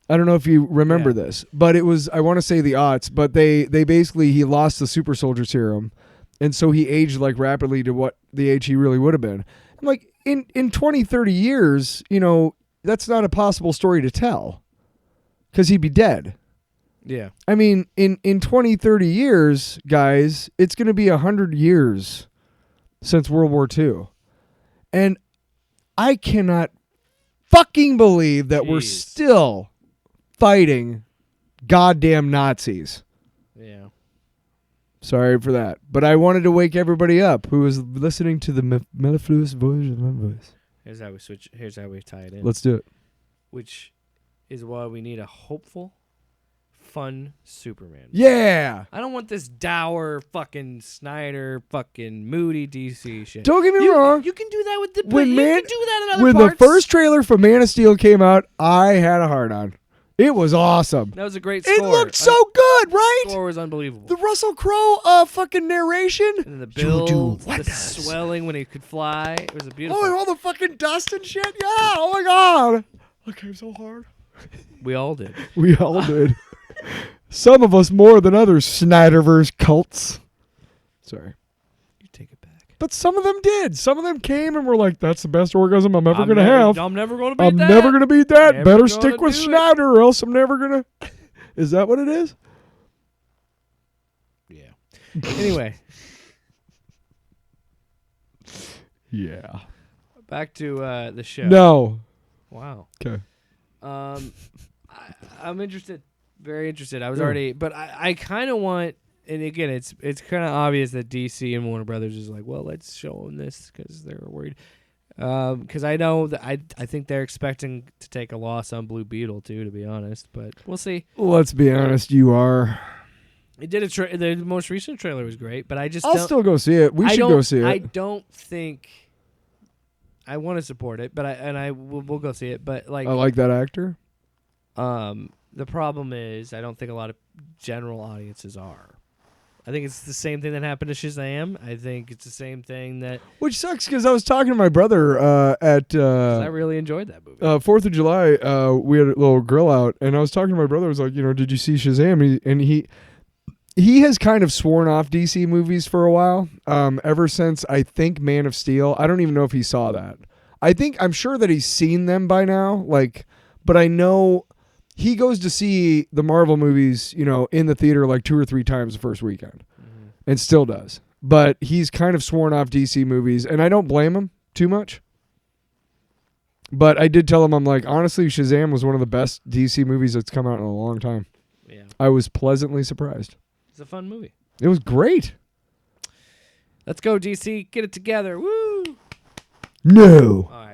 I don't know if you remember this, but it was, I want to say the aughts, but they basically, he lost the super soldier serum, and so he aged like rapidly to what the age he really would have been. I'm like, in 20, 30 years, you know, that's not a possible story to tell, because he'd be dead. Yeah. I mean, in 20, 30 years, guys, it's going to be 100 years since World War II. And I cannot fucking believe that we're still fighting goddamn Nazis. Yeah. Sorry for that. But I wanted to wake everybody up who was listening to the mellifluous voice of my voice. Here's how we tie it in. Let's do it. Which is why we need a hopeful, fun Superman. Yeah. I don't want this dour fucking Snyder fucking moody DC shit. Don't get me wrong. You can do that with you can do that in other when parts. the first trailer for Man of Steel came out, I had a heart on. It was awesome. That was a great score. It looked so good, right? The score was unbelievable. The Russell Crowe fucking narration. And the build, the swelling when he could fly. It was a beautiful. Oh, and all the fucking dust and shit. Yeah. Oh my god. I came so hard. We all did. We all did. Some of us more than others. Snyderverse cults. Sorry. You take it back. But some of them did. Some of them came and were like, "That's the best orgasm I'm ever gonna have. I'm never going to beat I'm that. never gonna beat that. Never Better gonna stick with do it." Schneider, or else I'm never gonna." Is that what it is? Yeah. Anyway, Yeah. back to the show. No. Wow. Okay. I'm interested. Very interested. I was Yeah. already, but I kind of want. And again, it's kind of obvious that DC and Warner Brothers is like, well, let's show them this because they're worried. Because I know that I think they're expecting to take a loss on Blue Beetle too, to be honest. But we'll see. Let's be honest. You are. It did the most recent trailer was great, but I just I'll don't, still go see it. We should go see it. I don't think I want to support it, but we'll go see it. But like, I like that actor. the problem is I don't think a lot of general audiences are. I think it's the same thing that happened to Shazam. I think it's the same thing that... Which sucks because I was talking to my brother at... I really enjoyed that movie. 4th of July, we had a little grill out, and I was talking to my brother. I was like, did you see Shazam? And he has kind of sworn off DC movies for a while, ever since, I think, Man of Steel. I don't even know if he saw that. I'm sure that he's seen them by now, but I know... He goes to see the Marvel movies, in the theater like 2 or 3 times the first weekend, and still does. But he's kind of sworn off DC movies, and I don't blame him too much. But I did tell him, I'm like, honestly, Shazam was one of the best DC movies that's come out in a long time. Yeah. I was pleasantly surprised. It's a fun movie. It was great. Let's go, DC. Get it together. Woo! No. All right.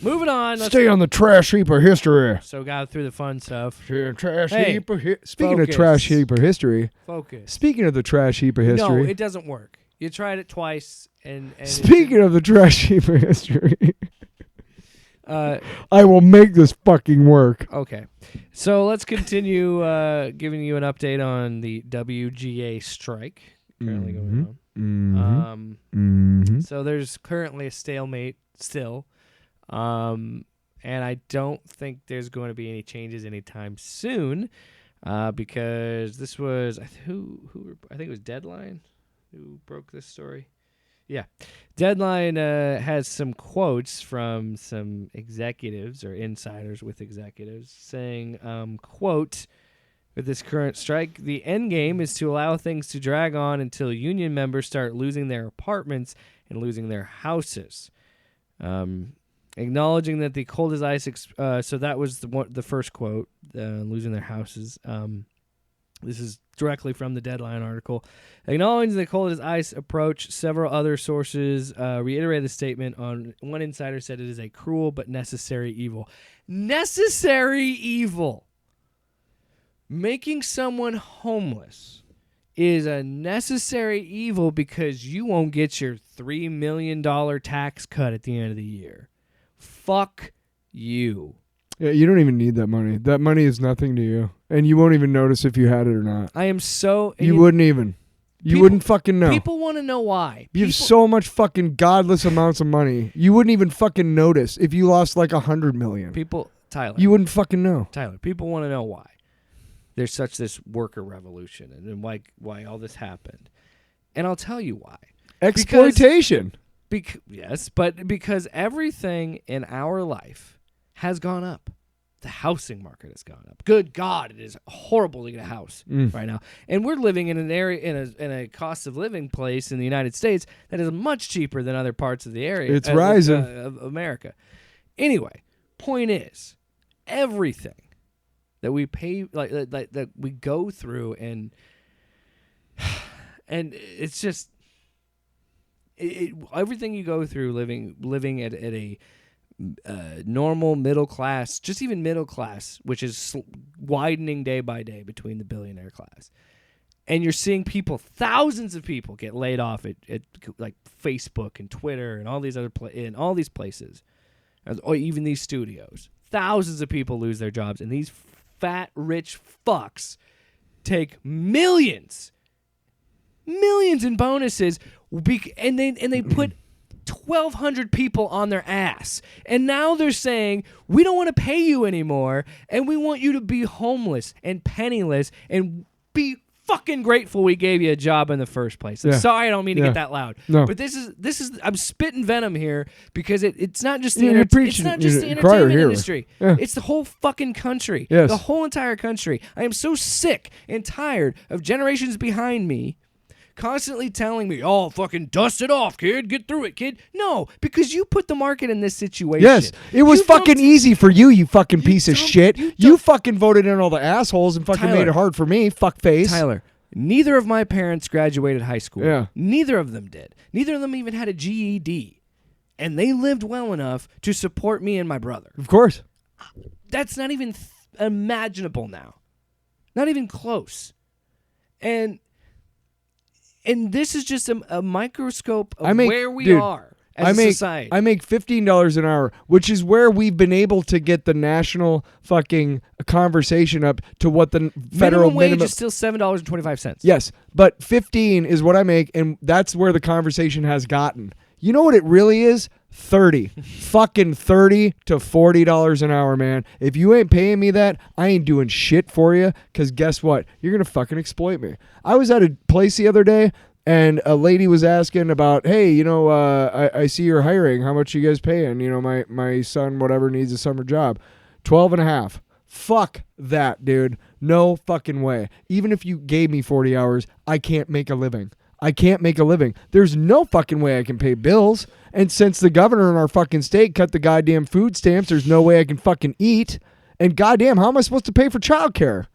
Moving on. Stay on the trash heap of history. So got through the fun stuff. Trash Hey, heap of Speaking focus. of trash heap of history. Focus. Speaking of the trash heap of history. No, it doesn't work. You tried it twice, and Speaking of the trash heap of history. I will make this fucking work. Okay. So let's continue giving you an update on the WGA strike currently going on. So there's currently a stalemate still. And I don't think there's going to be any changes anytime soon, because this was I think it was Deadline who broke this story. Yeah, Deadline has some quotes from some executives or insiders with executives saying, "quote With this current strike, the end game is to allow things to drag on until union members start losing their apartments and losing their houses." Acknowledging that the cold as ice, so that was the first quote, losing their houses. This is directly from the Deadline article. Acknowledging the cold as ice approach, several other sources reiterated the statement. One insider said it is a cruel but necessary evil. Necessary evil! Making someone homeless is a necessary evil because you won't get your $3 million tax cut at the end of the year. Fuck you. Yeah, you don't even need that money. That money is nothing to you. And you won't even notice if you had it or not. I am so... You wouldn't even. You wouldn't fucking know. People want to know why. You have so much fucking godless amounts of money. You wouldn't even fucking notice if you lost like $100 million. Tyler. You wouldn't fucking know. Tyler, people want to know why there's such this worker revolution and why all this happened. And I'll tell you why. Exploitation. Yes, but because everything in our life has gone up. The housing market has gone up. Good God, it is horrible to get a house right now. And we're living in an area in a cost of living place in the United States that is much cheaper than other parts of the area. It's rising. Of America. Anyway, point is, everything that we pay, that we go through, and it's just everything you go through living at a normal middle class, just even middle class, which is widening day by day between the billionaire class. And you're seeing thousands of people get laid off at like Facebook and Twitter and all these other in all these places, or even these studios. Thousands of people lose their jobs, and these fat rich fucks take millions in bonuses, and they put 1,200 people on their ass. And now they're saying, we don't want to pay you anymore, and we want you to be homeless and penniless and be fucking grateful we gave you a job in the first place. I'm sorry, I don't mean to get that loud. No. But this is I'm spitting venom here because it's not just You're preaching. it's not just the You're a crier entertainment here. industry. Yeah. It's the whole fucking country. Yes. The whole entire country. I am so sick and tired of generations behind me constantly telling me, "Oh, fucking dust it off, kid. Get through it, kid." No, because you put the market in this situation. Yes, it was You fucking dumped- easy for you, you fucking piece of dumped- shit. you You dumped- fucking voted in all the assholes and fucking Tyler. made it hard for me, fuckface. Tyler, neither of my parents graduated high school. Yeah. Neither of them did. Neither of them even had a GED. And they lived well enough to support me and my brother. Of course. That's not even imaginable now. Not even close. And this is just a microscope of where we are as a society. I make $15 an hour, which is where we've been able to get the national fucking conversation up to what the federal minimum wage minimum is still $7.25. Yes, but 15 is what I make, and that's where the conversation has gotten. You know what it really is? 30. Fucking $30 to $40 an hour, man. If you ain't paying me that, I ain't doing shit for you, because guess what? You're going to fucking exploit me. I was at a place the other day, and a lady was asking about, hey, you know, I see you're hiring. How much you guys paying? You know, my son, whatever, needs a summer job. 12 and a half. Fuck that, dude. No fucking way. Even if you gave me 40 hours, I can't make a living. I can't make a living. There's no fucking way I can pay bills. And since the governor in our fucking state cut the goddamn food stamps, there's no way I can fucking eat. And goddamn, how am I supposed to pay for childcare?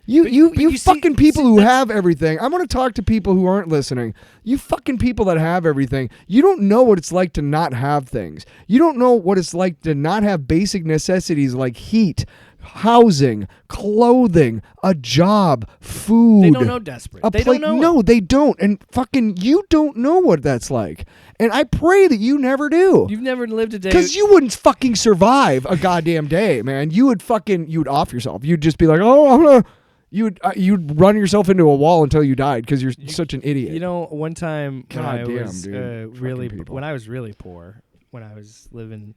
You fucking people who have everything. I'm going to talk to people who aren't listening. You fucking people that have everything. You don't know what it's like to not have things. You don't know what it's like to not have basic necessities like heat, housing, clothing, a job, food. They don't know desperate. They don't know. No, they don't. And fucking you don't know what that's like. And I pray that you never do. You've never lived a day. Because you wouldn't fucking survive a goddamn day, man. You'd off yourself. You'd just be like, oh, I'm gonna. You'd run yourself into a wall until you died because you're such an idiot. You know, one time when I Goddamn, was dude. really Fucking people. when I was really poor, when I was living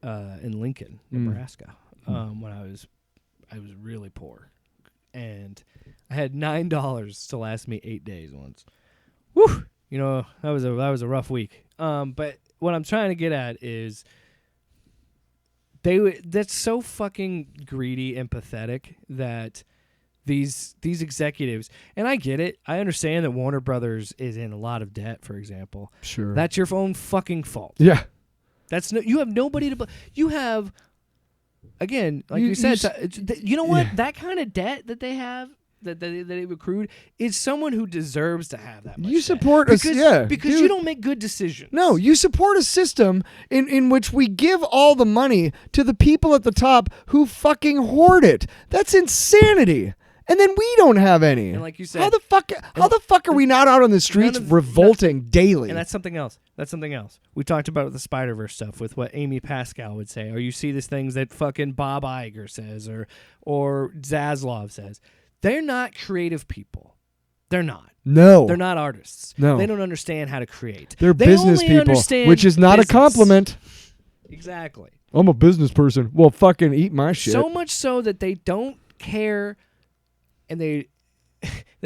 in Lincoln, Nebraska, when I was really poor, and I had $9 to last me 8 days once. Whew! You know, that was a rough week. But what I'm trying to get at is that's so fucking greedy and pathetic that these executives, and I get it. I understand that Warner Brothers is in a lot of debt, for example. Sure. That's your own fucking fault. Yeah. You have nobody to you have, again, like you said, you know what? Yeah. That kind of debt that they have, that they've accrued, is someone who deserves to have that much You debt. support us, yeah. Because dude. you don't make good decisions. No, you support a system in which we give all the money to the people at the top who fucking hoard it. That's insanity. And then we don't have any. And like you said, how the fuck are we not out on the streets revolting daily? And that's something else. We talked about the Spider-Verse stuff with what Amy Pascal would say, or you see these things that fucking Bob Iger says, or Zaslav says. They're not creative people. They're not. No. They're not artists. No. They don't understand how to create. They're They business only people, understand which is not business. a compliment. Exactly. I'm a business person. Well, fucking eat my shit. So much so that they don't care, and they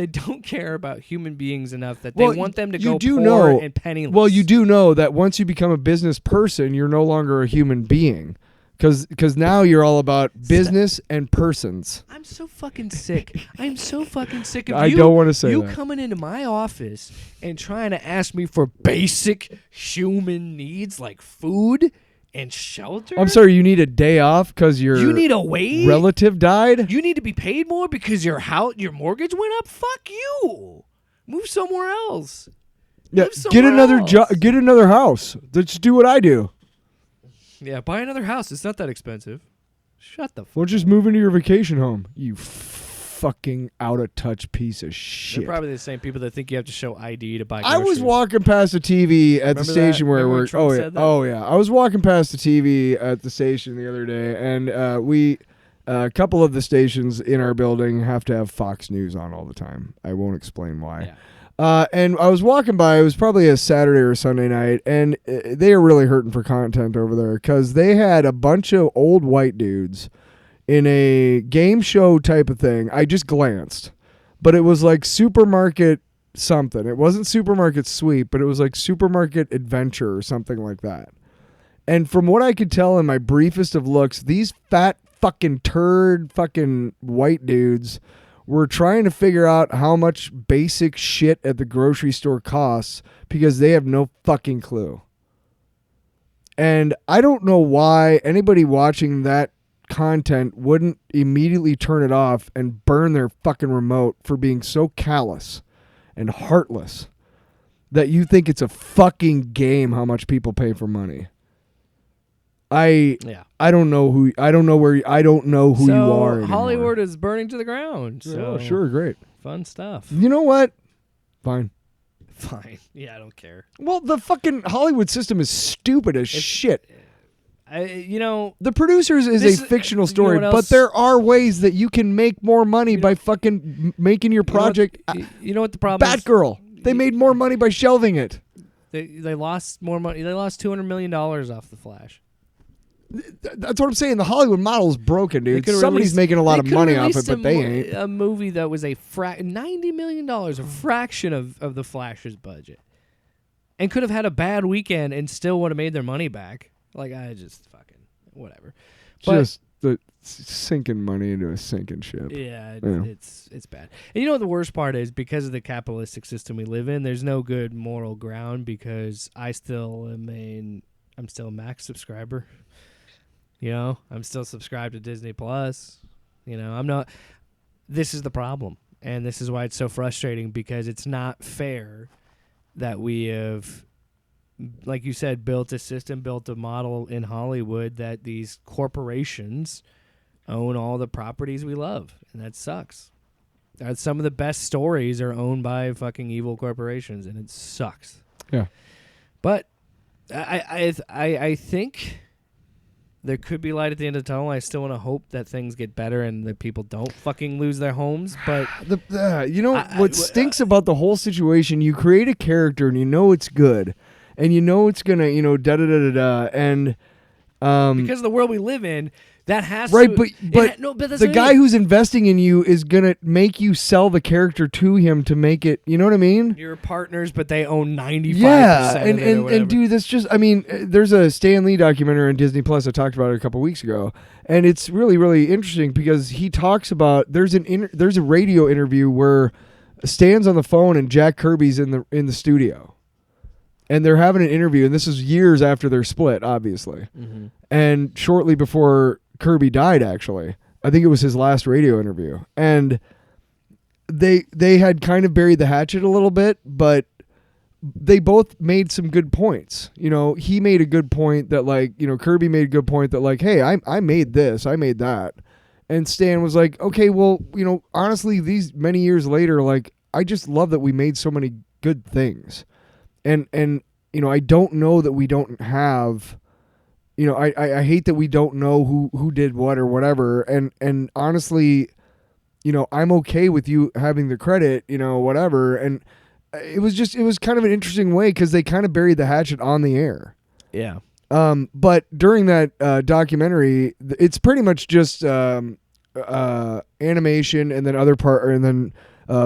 don't care about human beings enough that they want them to go poor and penniless. Well, you do know that once you become a business person, you're no longer a human being. Because now you're all about business and persons. I'm so fucking sick. I'm so fucking sick of I you. don't want to say you that. coming into my office and trying to ask me for basic human needs like food and shelter. I'm sorry, you need a day off because your You need a wage. relative died? You need to be paid more because your mortgage went up. Fuck you. Move somewhere else. Yeah, Live get somewhere another else. job. Get another house. Just do what I do. Yeah, buy another house. It's not that expensive. Shut the fuck Well, just move into your vacation home. You fucking out of touch piece of shit. They're probably the same people that think you have to show ID to buy I groceries. was walking past the TV at the Remember station that? where I Remember when work. Trump Oh yeah, said that? oh yeah. I was walking past the TV at the station the other day, and a couple of the stations in our building have to have Fox News on all the time. I won't explain why. Yeah. And I was walking by. It was probably a Saturday or Sunday night, and they are really hurting for content over there because they had a bunch of old white dudes in a game show type of thing. I just glanced, but it was like supermarket something. It wasn't supermarket sweep, but it was like supermarket adventure or something like that. And from what I could tell in my briefest of looks, these fat fucking turd fucking white dudes were trying to figure out how much basic shit at the grocery store costs because they have no fucking clue. And I don't know why anybody watching that content wouldn't immediately turn it off and burn their fucking remote for being so callous and heartless that you think it's a fucking game how much people pay for money. I don't know who you are anymore. Hollywood is burning to the ground. So sure, great. Fun stuff. You know what? Fine. Yeah, I don't care. Well, the fucking Hollywood system is stupid as shit. The Producers is a fictional story, but there are ways that you can make more money by fucking making your project. You know what the problem is? Batgirl. They made more money by shelving it. They lost more money. They lost $200 million off The Flash. That's what I'm saying. The Hollywood model is broken, dude. Somebody's making a lot of money off it, but they ain't. A movie that was $90 million, a fraction of the Flash's budget, and could have had a bad weekend and still would have made their money back. Like, I just fucking whatever. Just the sinking money into a sinking ship. Yeah, it's bad. And you know what the worst part is? Because of the capitalistic system we live in, there's no good moral ground because I'm still a Max subscriber. I'm still subscribed to Disney Plus. I'm not. This is the problem, and this is why it's so frustrating because it's not fair that we have, like you said, built a model in Hollywood that these corporations own all the properties we love, and that sucks. Some of the best stories are owned by fucking evil corporations, and it sucks. Yeah, but I think there could be light at the end of the tunnel. I still want to hope that things get better and that people don't fucking lose their homes. But what stinks about the whole situation? You create a character and you know it's good, and you know it's gonna da da da da da, and because of the world we live in, that has right. To, but the guy who's investing in you is gonna make you sell the character to him to make it. You know what I mean? You're partners, but they own 95%. Yeah, of it or and dude, that's just. I mean, there's a Stan Lee documentary on Disney Plus. I talked about it a couple weeks ago, and it's really really interesting because he talks about there's a radio interview where Stan's on the phone and Jack Kirby's in the studio, and they're having an interview, and this is years after their split, obviously, and shortly before Kirby died, actually. I think it was his last radio interview. And they had kind of buried the hatchet a little bit, but they both made some good points. He made a good point that Kirby made a good point that hey, I made this, I made that. And Stan was like, okay, well, honestly, these many years later, I just love that we made so many good things. And I don't know that we don't have I hate that we don't know who did what or whatever. And honestly, I'm okay with you having the credit, whatever. And it was kind of an interesting way because they kind of buried the hatchet on the air. Yeah. But during that documentary, it's pretty much just animation and then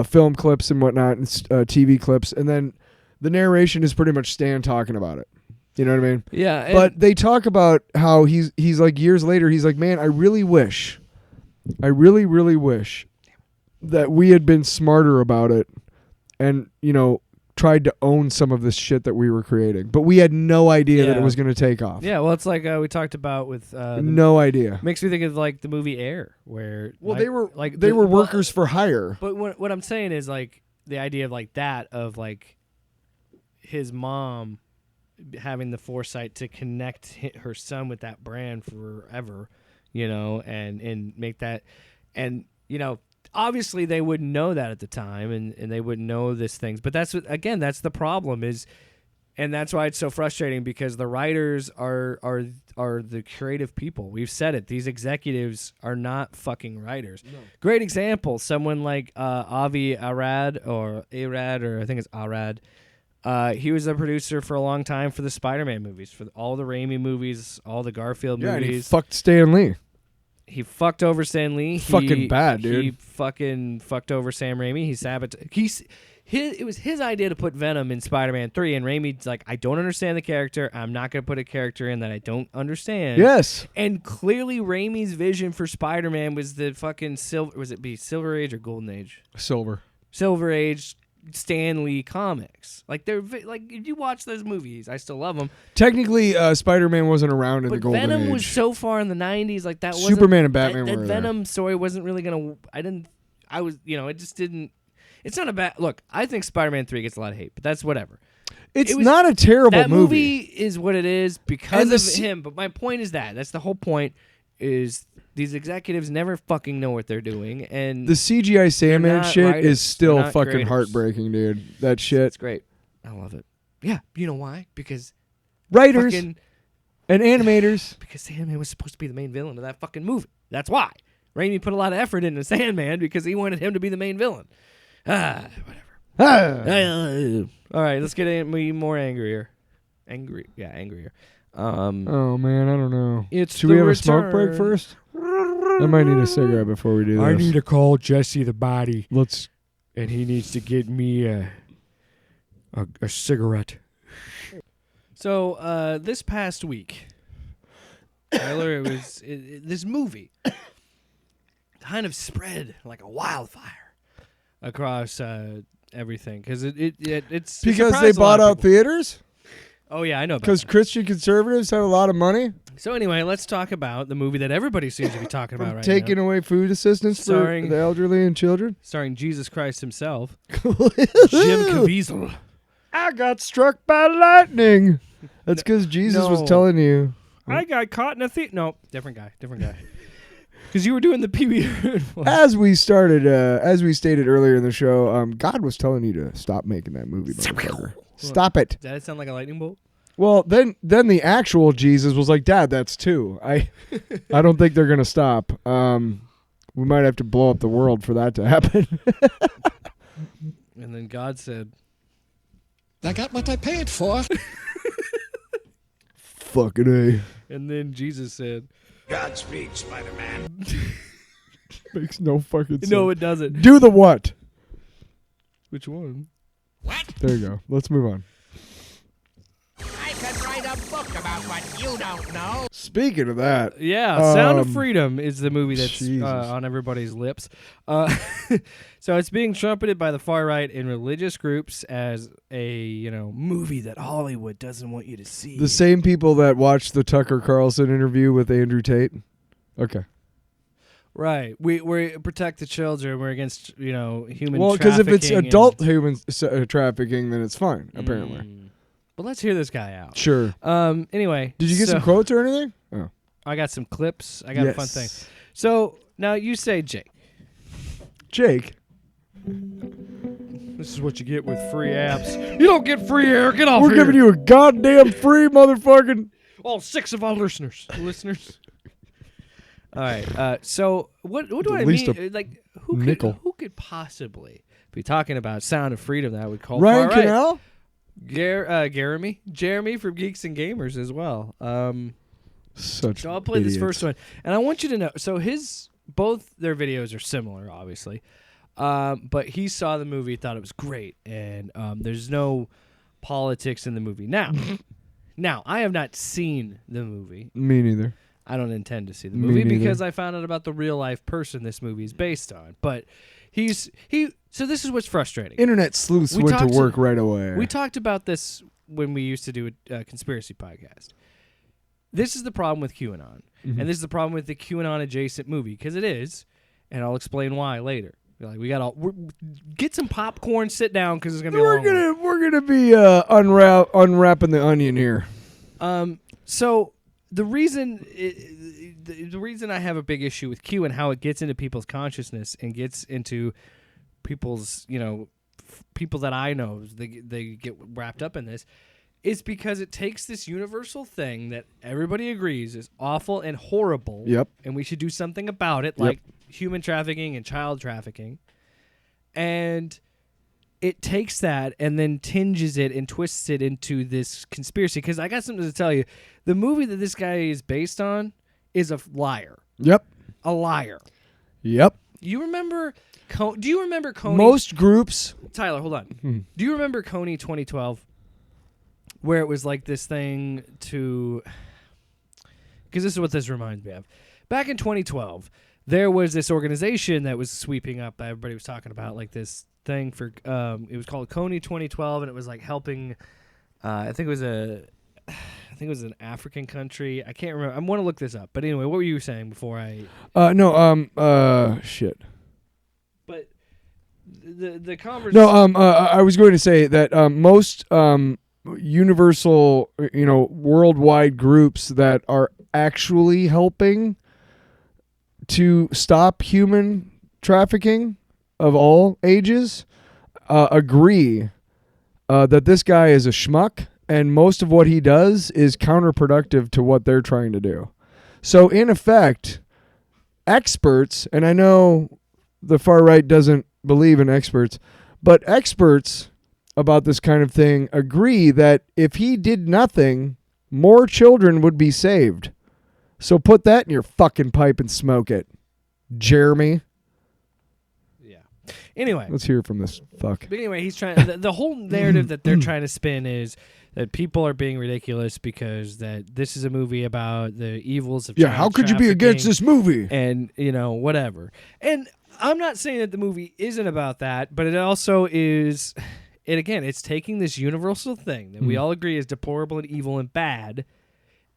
film clips and whatnot, and TV clips. And then the narration is pretty much Stan talking about it. You know what I mean? Yeah. But they talk about how he's like years later, he's like, man, I really wish that we had been smarter about it and, tried to own some of this shit that we were creating. But we had no idea that it was going to take off. Yeah, well, it's like we talked about with... no idea. Makes me think of the movie Air, where... Well, they were workers for hire. But what I'm saying is the idea of his mom having the foresight to connect her son with that brand forever, and make that, and obviously they wouldn't know that at the time, and they wouldn't know these things. But that's the problem is, and that's why it's so frustrating because the writers are the creative people. We've said it; these executives are not fucking writers. No. Great example: someone like Avi Arad or I think it's Arad. He was a producer for a long time for the Spider-Man movies, for all the Raimi movies, all the Garfield movies. And he fucked Stan Lee. He fucked over Stan Lee. Fucking bad, dude. He fucking fucked over Sam Raimi. It was his idea to put Venom in Spider-Man 3, and Raimi's like, I don't understand the character. I'm not going to put a character in that I don't understand. Yes. And clearly Raimi's vision for Spider-Man was the fucking Silver Age or Golden Age? Silver Age Stan Lee comics. Like, if you watch those movies, I still love them. Technically, Spider-Man wasn't around in the Golden Age. Venom was so far in the 90s, like that wasn't... Superman and Batman that were Venom story wasn't really going to... it just didn't... It's not a bad... Look, I think Spider-Man 3 gets a lot of hate, but that's whatever. It's not a terrible that movie. Is what it is because of him, but my point is that's the whole point, is these executives never fucking know what they're doing, and the CGI Sandman shit writers, is still they're not fucking creators. Heartbreaking, dude. That shit. It's great. I love it. Yeah, you know why? Because writers and animators. Because Sandman was supposed to be the main villain of that fucking movie. That's why. Raimi put a lot of effort into Sandman because he wanted him to be the main villain. Whatever. All right, let's get more angrier. Angrier. Oh man, I don't know. Should we have a smoke break first? I might need a cigarette before we do this. I need to call Jesse the body. Let's. And he needs to get me a cigarette. So this past week, Tyler, this movie kind of spread like a wildfire across everything because it's because they bought out theaters. Oh yeah, I know. Because Christian conservatives have a lot of money. So anyway, let's talk about the movie that everybody seems to be talking about right now. Taking away food assistance for the elderly and children. Starring Jesus Christ himself, Jim Caviezel. I got struck by lightning. That's because Jesus was telling you. I got caught in a theater. No, different guy. Because you were doing the Pee-wee Herman one. As we stated earlier in the show, God was telling you to stop making that movie, motherfucker. Stop it. Does that sound like a lightning bolt? Well, then the actual Jesus was like, Dad, that's two. I don't think they're gonna stop. We might have to blow up the world for that to happen. And then God said, I got what I paid for. Fucking A. And then Jesus said, Godspeed, Spider-Man. Makes no fucking sense. No, it doesn't. Do the what? Which one? What? There you go. Let's move on. I could write a book about what you don't know. Speaking of that. Yeah, Sound of Freedom is the movie that's Jesus. on everybody's lips. So it's being trumpeted by the far right in religious groups as a movie that Hollywood doesn't want you to see. The same people that watched the Tucker Carlson interview with Andrew Tate. Okay. Right. We protect the children. We're against human trafficking. Well, because if it's adult human trafficking, then it's fine, apparently. But let's hear this guy out. Sure. Anyway. Did you get some quotes or anything? Oh. I got some clips. I got a fun thing. So now you say, Jake. This is what you get with free apps. You don't get free air. Get off We're here. giving you a goddamn free motherfucking... All 6 of our listeners. All right. So what do I mean? Like, who could possibly be talking about Sound of Freedom that would call Ryan far Cannell? Right? Jeremy from Geeks and Gamers as well. So I'll play this first one, and I want you to know. So both their videos are similar, obviously, but he saw the movie, thought it was great, and there's no politics in the movie. Now I have not seen the movie. Me neither. I don't intend to see the movie because I found out about the real life person this movie is based on. But so this is what's frustrating. Internet sleuths went to work right away. We talked about this when we used to do a conspiracy podcast. This is the problem with QAnon, and this is the problem with the QAnon adjacent movie because it is, and I'll explain why later. Like we get some popcorn, sit down because it's gonna be. We're gonna be unwrapping the onion here. So. The reason I have a big issue with Q and how it gets into people's consciousness and gets into people's, people that I know, they get wrapped up in this, is because it takes this universal thing that everybody agrees is awful and horrible. Yep. And we should do something about it, like human trafficking and child trafficking. And it takes that and then tinges it and twists it into this conspiracy. Because I got something to tell you. The movie that this guy is based on is a liar. Yep. a liar. Yep. You remember? Do you remember Coney? Most groups. Tyler, hold on. Do you remember Coney 2012, where it was like this thing to? Because this is what this reminds me of. Back in 2012, there was this organization that was sweeping up. Everybody was talking about like this thing for. It was called Coney 2012, and it was like helping. I think it was an African country. I can't remember. I want to look this up. But anyway, what were you saying before I? Shit. But the conversation. No, I was going to say that most universal, worldwide groups that are actually helping to stop human trafficking of all ages agree that this guy is a schmuck, and most of what he does is counterproductive to what they're trying to do. So, in effect, experts, and I know the far right doesn't believe in experts, but experts about this kind of thing agree that if he did nothing, more children would be saved. So put that in your fucking pipe and smoke it, Jeremy. Yeah. Anyway. Let's hear from this fuck. But anyway, he's trying. The whole narrative that they're trying to spin is that people are being ridiculous because that this is a movie about the evils of child how could you be against this movie? And, whatever. And I'm not saying that the movie isn't about that, but it also is. And again, it's taking this universal thing that we all agree is deplorable and evil and bad,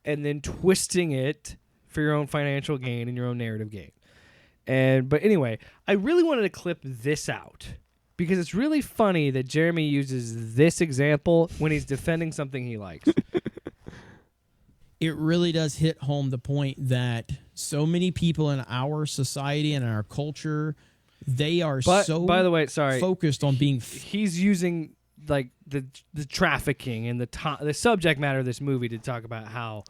and then twisting it for your own financial gain and your own narrative gain. But anyway, I really wanted to clip this out because it's really funny that Jeremy uses this example when he's defending something he likes. It really does hit home the point that so many people in our society and our culture, they are by the way, sorry, focused on being. He's using like the trafficking and the subject matter of this movie to talk about how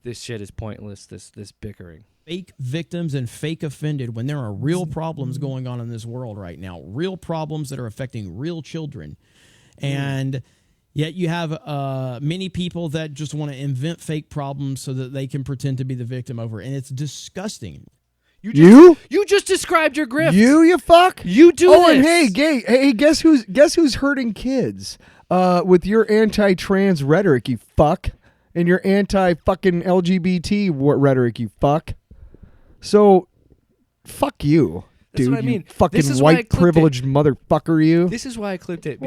this shit is pointless. This bickering. Fake victims and fake offended when there are real problems going on in this world right now. Real problems that are affecting real children, and yet you have many people that just want to invent fake problems so that they can pretend to be the victim over, and it's disgusting. You just described your grift. You fuck. You do this. And hey, guess who's hurting kids? With your anti-trans rhetoric, you fuck, and your anti-fucking LGBT rhetoric, you fuck. So, fuck you, That's dude. what I mean. You fucking white privileged motherfucker, you. This is why I clipped it.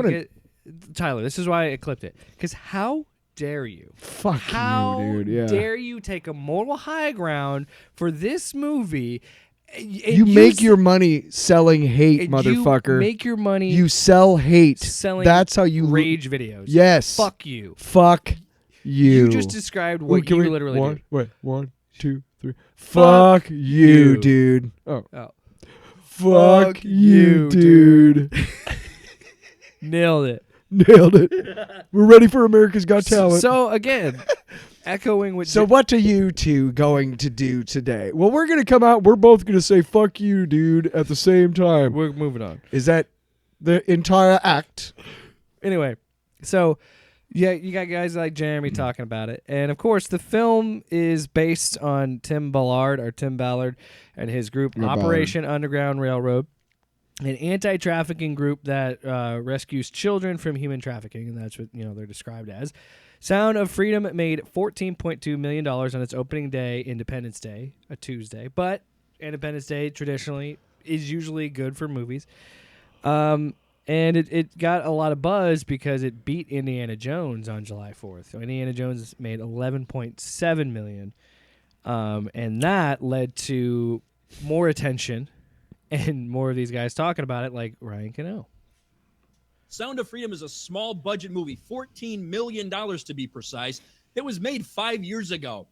Tyler, this is why I clipped it. Because how dare you? Fuck how you, dude. Yeah. dare you take a moral high ground for this movie? You make your money selling hate, motherfucker. You make your money. You sell hate. Selling. That's how you rage videos. Yes. Fuck you. Fuck you. You just described what you literally do. Wait, 1, 2, 3. Fuck you, dude. Oh. Fuck you, dude. Nailed it. We're ready for America's Got Talent. So again, echoing what. So what are you two going to do today? Well, we're going to come out. We're both going to say "fuck you, dude" at the same time. We're moving on. Is that the entire act? Anyway, so yeah, you got guys like Jeremy talking about it, and of course, the film is based on Tim Ballard and his group Operation Underground Railroad, an anti-trafficking group that rescues children from human trafficking, and that's what they're described as. Sound of Freedom made $14.2 million on its opening day, Independence Day, a Tuesday. But Independence Day traditionally is usually good for movies. And it got a lot of buzz because it beat Indiana Jones on July 4th. So Indiana Jones made $11.7 million. And that led to more attention and more of these guys talking about it, like Ryan Cano. Sound of Freedom is a small budget movie, $14 million to be precise, that was made 5 years ago.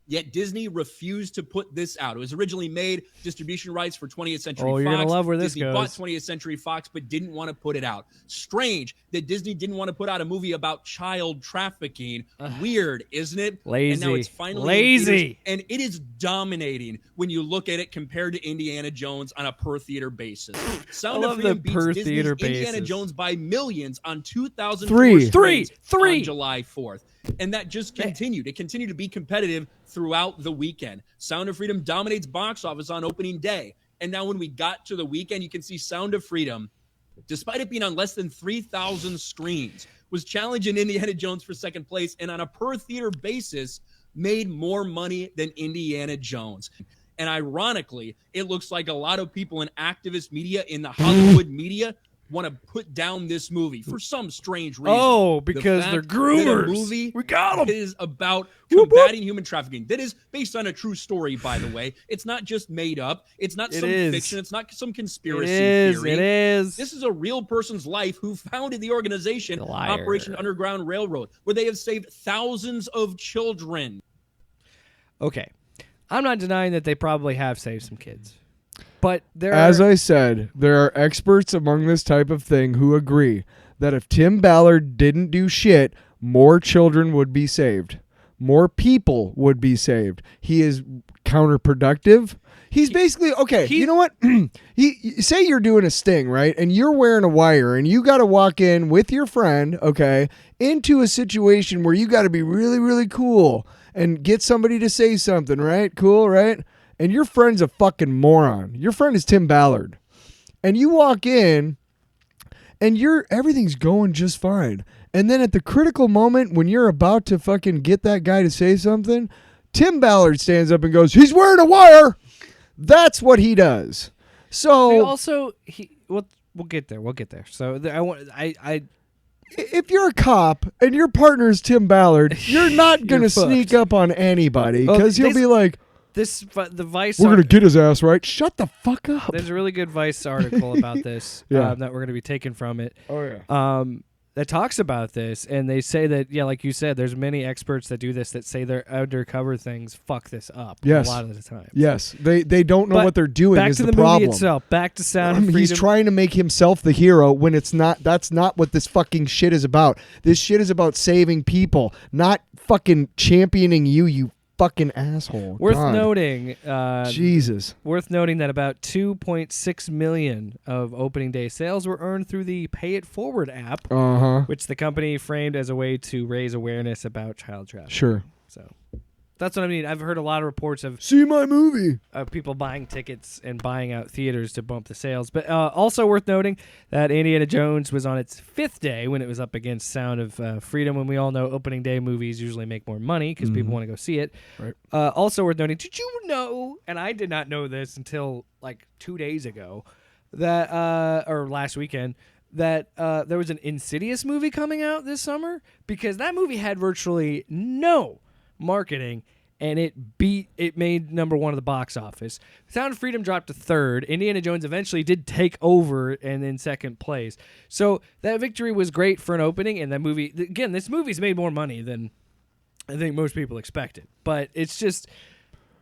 Yet Disney refused to put this out. It was originally made, distribution rights for 20th Century Fox. Oh, you're going to love where this Disney goes. bought 20th Century Fox, but didn't want to put it out. Strange that Disney didn't want to put out a movie about child trafficking. Weird, isn't it? Lazy. And now it's finally in theaters, and it is dominating when you look at it compared to Indiana Jones on a per-theater basis. Sound of Freedom beats Disney's Indiana Jones by millions on 2004 Three. on July 4th. And that just continued. It continued to be competitive throughout the weekend. Sound of Freedom dominates box office on opening day. And now when we got to the weekend, you can see Sound of Freedom, despite it being on less than 3,000 screens, was challenging Indiana Jones for second place, and on a per theater basis made more money than Indiana Jones. And ironically, it looks like a lot of people in activist media, in the Hollywood media, want to put down this movie for some strange reason. Oh, because they're groomers. A movie we got them. is about combating human trafficking. That is based on a true story, by the way. It's not just made up. It's not some fiction. It's not some conspiracy theory. It is. This is a real person's life who founded the organization Operation Underground Railroad, where they have saved thousands of children. Okay. I'm not denying that they probably have saved some kids. But as I said, there are experts among this type of thing who agree that if Tim Ballard didn't do shit, more children would be saved. More people would be saved. He is counterproductive. He's basically, okay, you know what? Say you're doing a sting, right? And you're wearing a wire and you got to walk in with your friend, okay, into a situation where you got to be really, really cool and get somebody to say something, right? Cool, right? And your friend's a fucking moron. Your friend is Tim Ballard. And you walk in and everything's going just fine. And then at the critical moment when you're about to fucking get that guy to say something, Tim Ballard stands up and goes, "He's wearing a wire." That's what he does. So we'll get there. We'll get there. So if you're a cop and your partner's Tim Ballard, you're not going to sneak up on anybody because he'll be like, the Vice. We're going to get his ass, right? Shut the fuck up. There's a really good Vice article about this that we're going to be taking from it. Oh, yeah. That talks about this, and they say that, like you said, there's many experts that do this that say their undercover things fuck this up a lot of the time. Yes. They don't know what they're doing is the problem. Back to the movie itself. Back to Sound of Freedom. He's trying to make himself the hero when it's not. That's not what this fucking shit is about. This shit is about saving people, not fucking championing you fucking asshole. Worth noting that about 2.6 million of opening day sales were earned through the Pay It Forward app, which the company framed as a way to raise awareness about child trafficking. Sure. So that's what I mean. I've heard a lot of reports of see my movie of people buying tickets and buying out theaters to bump the sales. But also worth noting that Indiana Jones was on its 5th day when it was up against Sound of Freedom. When we all know opening day movies usually make more money because people want to go see it. Right. Also worth noting, did you know, and I did not know this until like 2 days ago, that or last weekend, that there was an Insidious movie coming out this summer? Because that movie had virtually no marketing, and it made number 1 of the box office. Sound of Freedom dropped to 3rd. Indiana Jones eventually did take over and in 2nd place. So that victory was great for an opening, and that movie, again, this movie's made more money than I think most people expected. But it's just,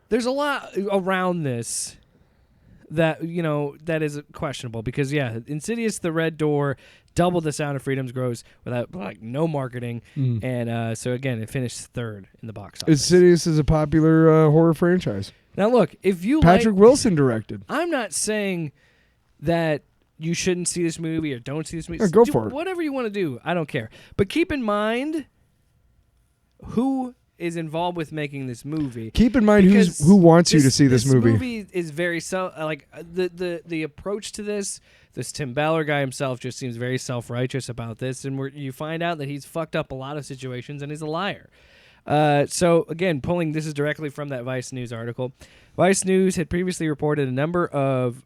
there's a lot around this that, that is questionable because, Insidious, The Red Door, doubled the Sound of Freedom's gross without no marketing, and so again, it finished 3rd in the box office. Insidious is a popular horror franchise. Now look, if you Patrick Wilson directed. I'm not saying that you shouldn't see this movie or don't see this movie. Go for it. Whatever you want to do, I don't care. But keep in mind who is involved with making this movie. Keep in mind who wants you to see this movie. This movie is very the approach to this. This Tim Ballard guy himself just seems very self-righteous about this, and you find out that he's fucked up a lot of situations and he's a liar. So again, this is directly from that Vice News article. Vice News had previously reported a number of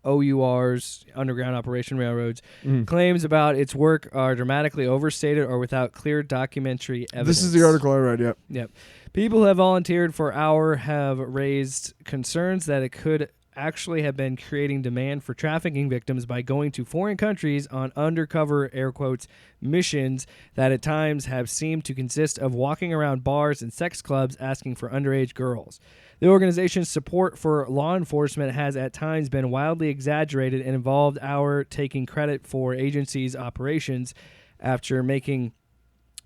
OURs, Underground Operation Railroads, claims about its work are dramatically overstated or without clear documentary evidence. This is the article I read, Yep. People who have volunteered for OUR have raised concerns that it could actually have been creating demand for trafficking victims by going to foreign countries on undercover, air quotes, missions that at times have seemed to consist of walking around bars and sex clubs asking for underage girls. The organization's support for law enforcement has at times been wildly exaggerated and involved OUR taking credit for agency's operations after making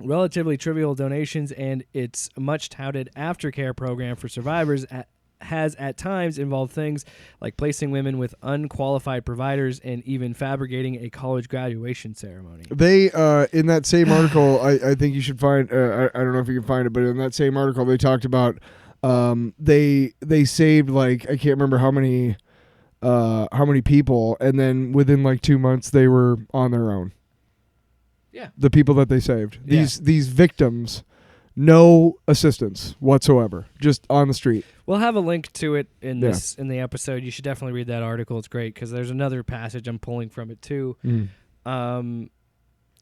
relatively trivial donations and its much-touted aftercare program for survivors has at times involved things like placing women with unqualified providers and even fabricating a college graduation ceremony. They in that same article, I think you should find. I don't know if you can find it, but in that same article, they talked about they saved like I can't remember how many people, and then within like 2 months they were on their own. Yeah, the people that they saved, Yeah. these victims, no assistance whatsoever, just on the street. we'll have a link to it in this in the episode. You should definitely read that article. It's great because there's another passage I'm pulling from it too.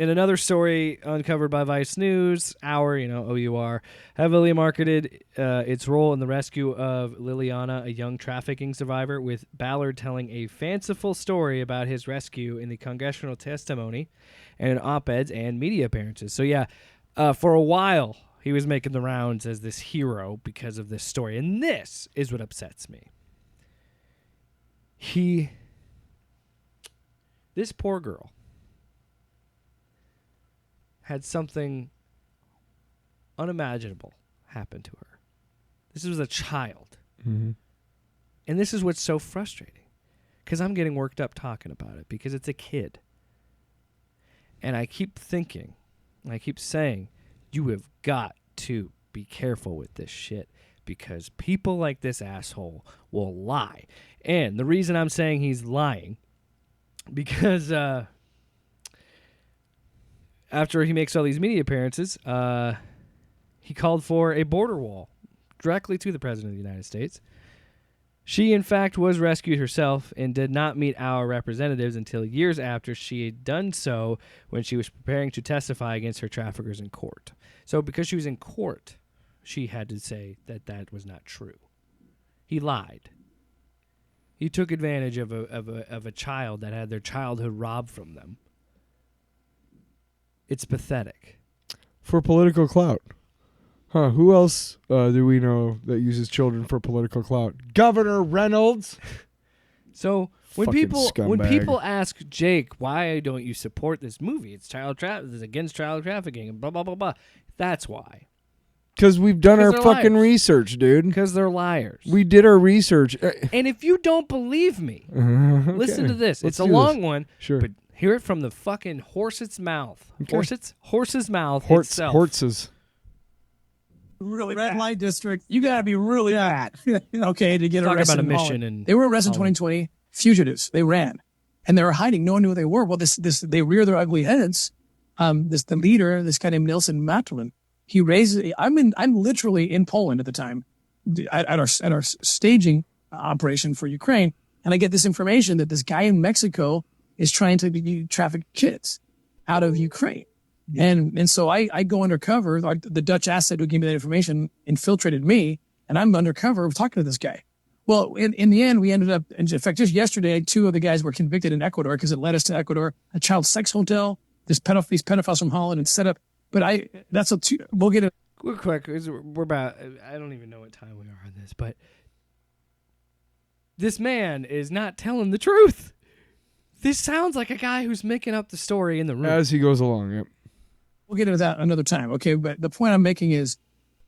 In another story uncovered by Vice News, OUR, heavily marketed its role in the rescue of Liliana, a young trafficking survivor, with Ballard telling a fanciful story about his rescue in the congressional testimony and in op-eds and media appearances. So yeah, for a while he was making the rounds as this hero because of this story. And this is what upsets me. This poor girl had something unimaginable happen to her. This was a child. Mm-hmm. And this is what's so frustrating. Because I'm getting worked up talking about it because it's a kid. And I keep thinking, and I keep saying, you have got to be careful with this shit because people like this asshole will lie. And the reason I'm saying he's lying, because after he makes all these media appearances, he called for a border wall directly to the President of the United States. She, in fact, was rescued herself and did not meet our representatives until years after she had done so when she was preparing to testify against her traffickers in court. So because she was in court, she had to say that that was not true. He lied. He took advantage of a child that had their childhood robbed from them. It's pathetic. For political clout. Huh, who else do we know that uses children for political clout? Governor Reynolds. So when Fucking people scumbag. ask Jake, why don't you support this movie? It's it's against child trafficking and blah blah blah blah. That's why. Because we've done our 'Cause they're fucking liars. research, dude. Because they're liars. We did our research. And if you don't believe me, Okay. listen to this. Let's It's a do long this. one, Sure. but hear it from the fucking horse's mouth. Okay. Horse's mouth itself. Horses. Really red light district. You gotta be really bad, okay, to get Talk arrested. about a in mission Holland. in They were arrested in Holland. 2020. Fugitives. They ran, and they were hiding. No one knew who they were. Well, they rear their ugly heads. The leader, this guy named Nelson Matterlin, he raises. I'm literally in Poland at the time, at our staging operation for Ukraine, and I get this information that this guy in Mexico is trying to traffic kids out of Ukraine. And so I go undercover. The Dutch asset who gave me that information infiltrated me, and I'm undercover talking to this guy. Well, in the end, we ended up, in fact, just yesterday, 2 of the guys were convicted in Ecuador because it led us to Ecuador, a child sex hotel, these pedophiles from Holland, and set up. But we'll get it. Real quick, we're about, I don't even know what time we are on this, but this man is not telling the truth. This sounds like a guy who's making up the story in the room. As he goes along, yep. We'll get into that another time, okay? But the point I'm making is,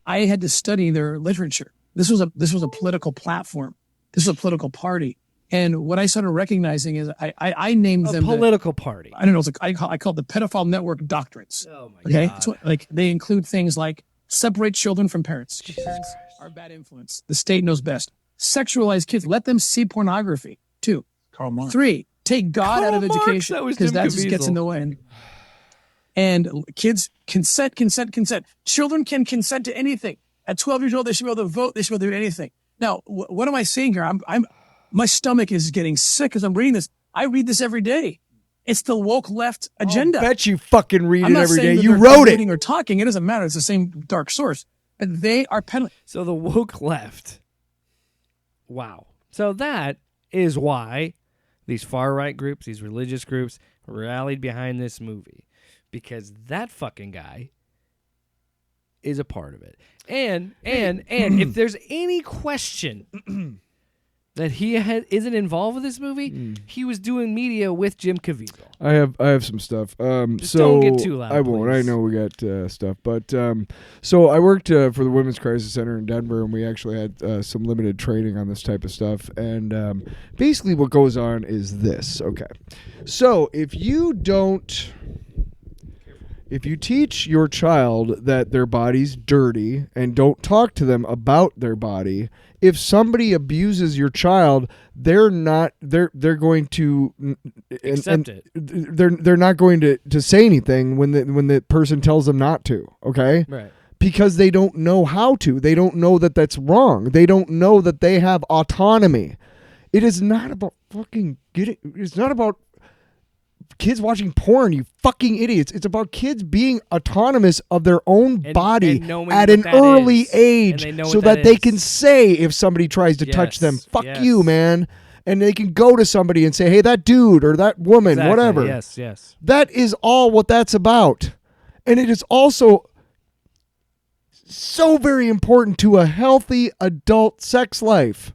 I had to study their literature. This was a political platform. This was a political party, and what I started recognizing is I named a them political party. I don't know. I call it the pedophile network doctrines. Oh my Okay, God. so, they include things like separate children from parents. Jesus Parents Christ. are a bad influence. The state knows best. Sexualize kids. Let them see pornography. 2, Karl Marx. 3, take God out of Karl Marx, education that was because Jim that just gets Caviezel. in the way. And kids consent. Children can consent to anything. At 12 years old, they should be able to vote. They should be able to do anything. Now, what am I saying here? My stomach is getting sick as I'm reading this. I read this every day. It's the woke left agenda. I bet you fucking read I'm it not every saying day. that You they're wrote it. reading or talking. It doesn't matter. It's the same dark source. But they are peddling. So the woke left. Wow. So that is why these far-right groups, these religious groups, rallied behind this movie. Because that fucking guy is a part of it. And if there's any question that he isn't involved with this movie. He was doing media with Jim Caviezel. I have some stuff. Just So don't get too loud, I won't. I please. know we got stuff, but so I worked for the Women's Crisis Center in Denver, and we actually had some limited training on this type of stuff. And basically, what goes on is this. Okay, so if you teach your child that their body's dirty and don't talk to them about their body, if somebody abuses your child, they're going to Accept it. They're not going to say anything when the person tells them not to, okay? Right. Because they don't know how to. They don't know that that's wrong. They don't know that they have autonomy. It is not about fucking getting. It's not about kids watching porn, you fucking idiots. It's about kids being autonomous of their own body and knowing at what an that early is. And age they know so what that that they is. can say if somebody tries to touch them, fuck you, man. And they can go to somebody and say, hey, that dude or that woman, Exactly. whatever. Yes. That is all what that's about. And it is also so very important to a healthy adult sex life,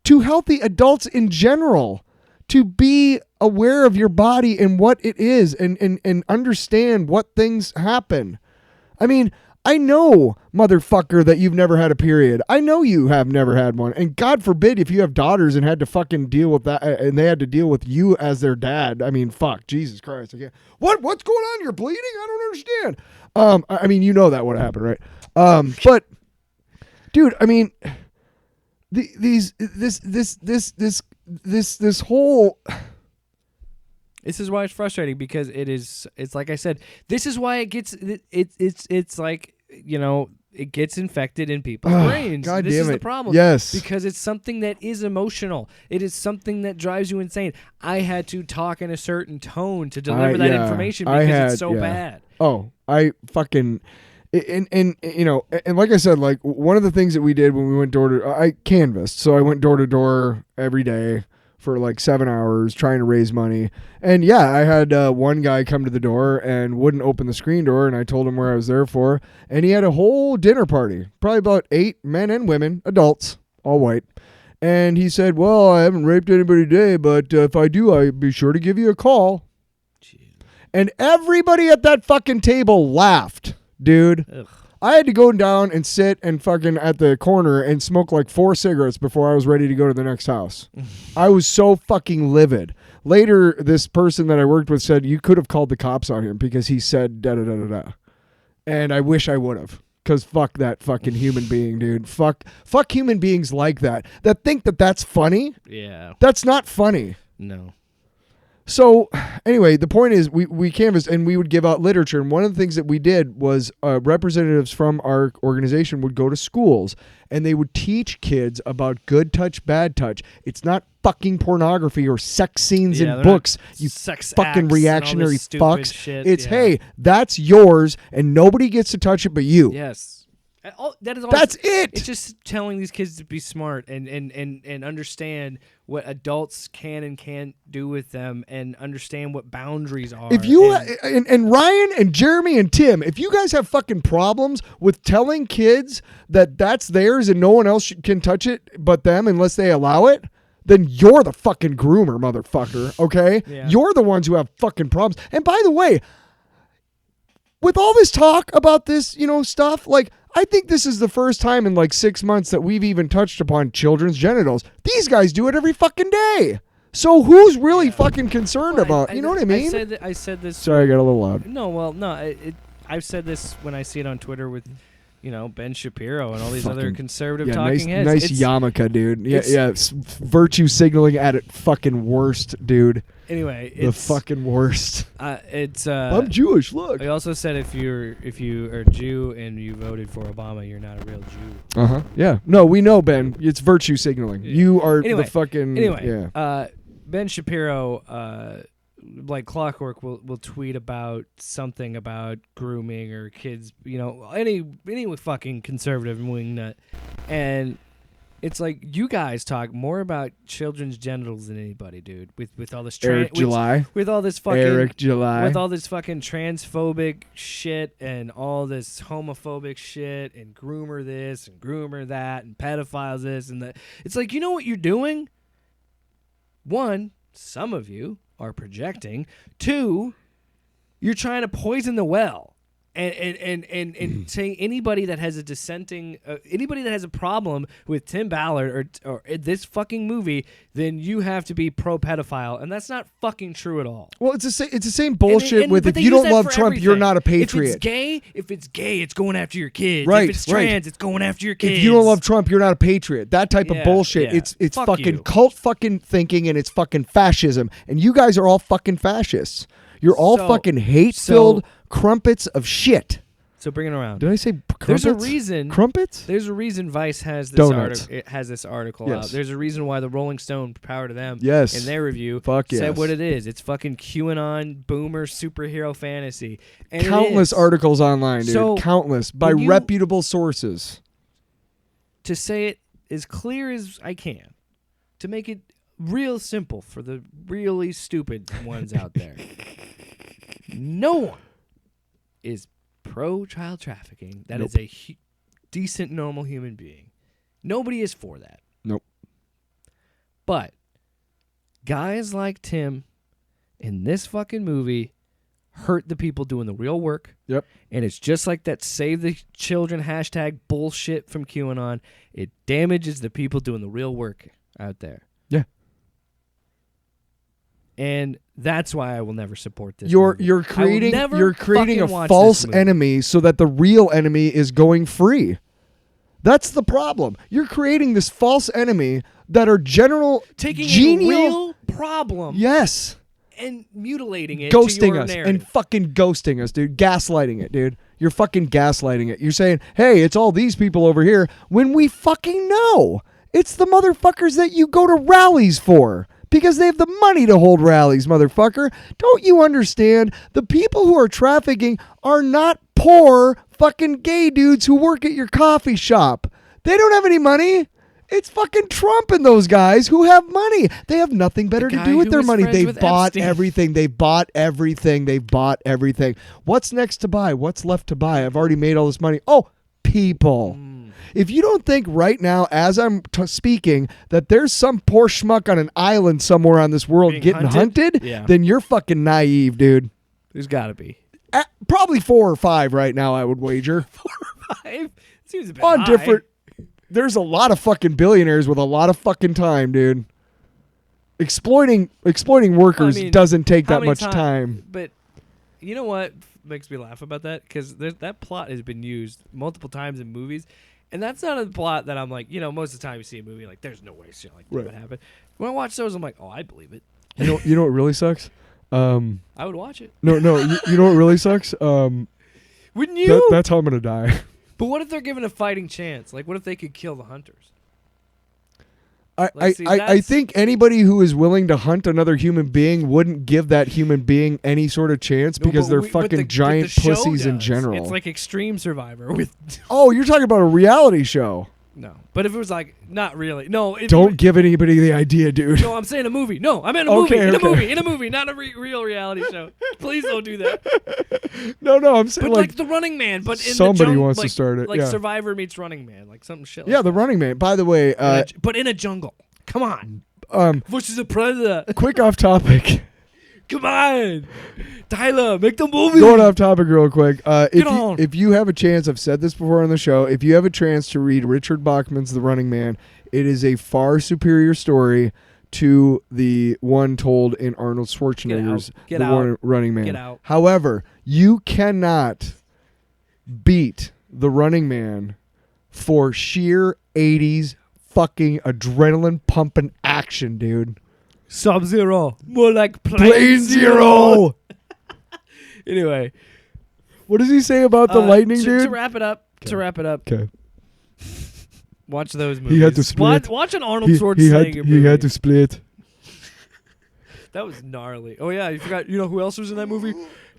to healthy adults in general, to be aware of your body and what it is and understand what things happen. I mean, I know, motherfucker, that you've never had a period. I know you have never had one. And God forbid if you have daughters and had to fucking deal with that and they had to deal with you as their dad. I mean, fuck, Jesus Christ. I can't. What's going on? You're bleeding? I don't understand. I mean, you know that would happen, right? But dude, I mean, this whole. This is why it's frustrating, because it's like I said, this is why it gets it's like, you know, it gets infected in people's brains. God This damn is the it. problem. Yes. Because it's something that is emotional. It is something that drives you insane. I had to talk in a certain tone to deliver that information because it's so bad. Oh, I fucking and you know, and like I said, like one of the things that we did when we went door to I canvassed, so I went door to door every day for like 7 hours trying to raise money. And yeah, I had one guy come to the door and wouldn't open the screen door, and I told him where I was there for, and he had a whole dinner party, probably about 8 men and women, adults, all white. And he said, well, I haven't raped anybody today, but if I do, I'll be sure to give you a call. Jeez. And everybody at that fucking table laughed, dude. Ugh. I had to go down and sit and fucking at the corner and smoke like 4 cigarettes before I was ready to go to the next house. I was so fucking livid. Later, this person that I worked with said, you could have called the cops on him because he said da-da-da-da-da. And I wish I would have. Because fuck that fucking human being, dude. Fuck human beings like that think that that's funny. Yeah. That's not funny. No. So anyway, the point is we canvassed and we would give out literature. And one of the things that we did was representatives from our organization would go to schools and they would teach kids about good touch, bad touch. It's not fucking pornography or sex scenes in books, you sex fucking acts reactionary and all this stupid fucks. shit. It's, hey, that's yours and nobody gets to touch it but you. Yes. That is all. That's it. It's just telling these kids to be smart and understand what adults can and can't do with them and understand what boundaries are. If you and Ryan and Jeremy and Tim, if you guys have fucking problems with telling kids that that's theirs and no one else can touch it but them unless they allow it, then you're the fucking groomer, motherfucker, okay? Yeah. You're the ones who have fucking problems. And by the way, with all this talk about this, you know, stuff, like, I think this is the first time in like 6 months that we've even touched upon children's genitals. These guys do it every fucking day. So who's really fucking concerned about, you know what I mean? I said this. Sorry, I got a little loud. No, well, no. I've said this when I see it on Twitter with, you know, Ben Shapiro and all these other conservative talking heads. Nice yarmulke, dude. Yeah. Virtue signaling at it fucking worst, dude. Anyway, the fucking worst. It's. I'm Jewish. Look. I also said if you are Jew and you voted for Obama, you're not a real Jew. Yeah. No, we know, Ben. It's virtue signaling. Yeah. You are the fucking. Anyway. Yeah. Ben Shapiro, like clockwork, will tweet about something about grooming or kids. You know, any fucking conservative wingnut, and It's like you guys talk more about children's genitals than anybody, dude. With all this Eric July. with all this fucking Eric July. with all this fucking transphobic shit and all this homophobic shit and groomer this and groomer that and pedophiles this and that. It's like, you know what you're doing? One, some of you are projecting. Two, you're trying to poison the well. And saying anybody that has a dissenting, anybody that has a problem with Tim Ballard or this fucking movie, then you have to be pro pedophile, and that's not fucking true at all. Well, it's the same bullshit with but if they you use don't that love for Trump, everything. you're not a patriot. If it's gay, it's going after your kids. Right, If it's right. trans, it's going after your kids. If you don't love Trump, you're not a patriot. That type Yeah, of bullshit. yeah. It's Fuck fucking you. cult fucking thinking, and it's fucking fascism. And you guys are all fucking fascists. You're all So- fucking hate-filled crumpets of shit. So bring it around. Did I say crumpets? There's a reason. Crumpets? There's a reason Vice has this Donuts. article. It has this article Yes. out. There's a reason why the Rolling Stone, power to them, Yes. in their review, Fuck said yes. what it is. It's fucking QAnon boomer superhero fantasy. And it Countless is. articles online, dude. So, Countless. By when you- reputable sources. To say it as clear as I can, to make it real simple for the really stupid ones out there. No one is pro child trafficking. That is a decent, normal human being. Nobody is for that. Nope. But guys like Tim in this fucking movie hurt the people doing the real work. Yep. And it's just like that save the children hashtag bullshit from QAnon. It damages the people doing the real work out there. Yeah. And that's why I will never support this. You're movie. you're I will creating never you're creating fucking a watch false this movie. enemy so that the real enemy is going free. That's the problem. You're creating this false enemy that are general Taking genial a real problem yes, and mutilating it to ghosting your us narrative. and fucking ghosting us, dude. Gaslighting it, dude. You're fucking gaslighting it. You're saying, "Hey, it's all these people over here," when we fucking know it's the motherfuckers that you go to rallies for. Because they have the money to hold rallies, motherfucker. Don't you understand? The people who are trafficking are not poor fucking gay dudes who work at your coffee shop. They don't have any money. It's fucking Trump and those guys who have money. They have nothing better to guy do with who their was money. friends They've with bought Epstein. everything. They've bought everything. They've bought everything. What's next to buy? What's left to buy? I've already made all this money. Oh, people. If you don't think right now, as I'm speaking, that there's some poor schmuck on an island somewhere on this world Being getting hunted? hunted, Yeah. then you're fucking naive, dude. There's got to be. Probably 4 or 5 right now, I would wager. 5? Seems a bit On high. different. There's a lot of fucking billionaires with a lot of fucking time, dude. Exploiting workers I mean, doesn't take how that many much time. But you know what makes me laugh about that? Because that plot has been used multiple times in movies. And that's not a plot that I'm like, most of the time you see a movie, like, there's no way shit like that Right. would happen. When I watch those, I'm like, oh, I believe it. You know what really sucks? I would watch it. No. You know what really sucks? Wouldn't you? That's how I'm gonna die. But what if they're given a fighting chance? Like, what if they could kill the hunters? I think anybody who is willing to hunt another human being wouldn't give that human being any sort of chance because they're fucking giant the show pussies in does. general. It's like Extreme Survivor with Oh, you're talking about a reality show. no. But if it was like not really, no. Don't give anybody the idea, dude. No, I'm saying a movie. No, I'm in a Okay, movie. In okay. a movie, not a real reality show. Please don't do that. No, I'm saying But like the Running Man, but in somebody the jungle, wants to like, start it, like yeah. Survivor meets Running Man, like something shit. yeah, Like the Running Man. By the way, that. But in a jungle. Come on. Versus a predator. quick off topic. Come on, Tyler, make the movie. Going off topic real quick. on. If you have a chance, I've said this before on the show, if you have a chance to read Richard Bachman's The Running Man, it is a far superior story to the one told in Arnold Schwarzenegger's Get The out. Running Man. Get out. However, you cannot beat The Running Man for sheer 80s fucking adrenaline pumping action, dude. Sub-Zero, more like Plane Zero. Anyway, What does he say about the lightning, to dude? wrap it up. Okay. Watch those movies. He had to split. Watch an Arnold Schwarzenegger movie. he had to split. That was gnarly. Oh yeah, you forgot. You know who else was in that movie?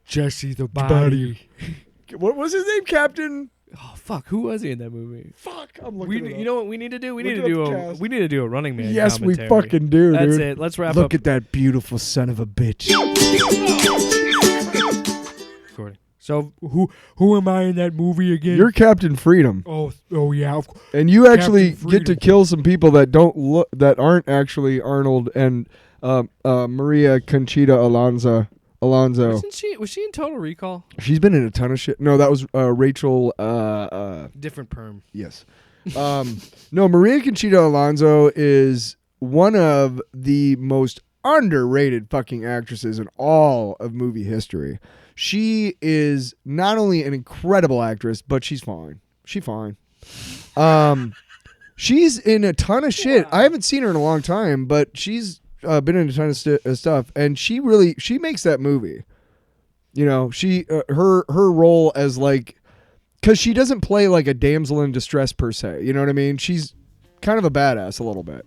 Jesse the Body. What was his name? Captain Oh fuck! Who was he in that movie? Fuck, I'm looking it up. You know what we need to do? We Look need it to up, do Cass. we need to do a Running Man. Yes, we commentary. fucking do, That's dude. it. Let's wrap Look up. at that beautiful son of a bitch. Recording. So who am I in that movie again? You're Captain Freedom. Oh yeah. Of course. And you actually Captain get to Freedom. kill some people that don't look, that aren't actually Arnold and Maria Conchita Alonso. Was she in Total Recall? She's been in a ton of shit. No, that was Rachel. Different perm. Yes. No, Maria Conchita Alonso is one of the most underrated fucking actresses in all of movie history. She is not only an incredible actress, but she's fine. She's fine. She's in a ton of shit. I haven't seen her in a long time, but she's been in a ton of stuff, and she makes that movie. You know, her role as like, because she doesn't play like a damsel in distress per se. You know what I mean? She's kind of a badass a little bit.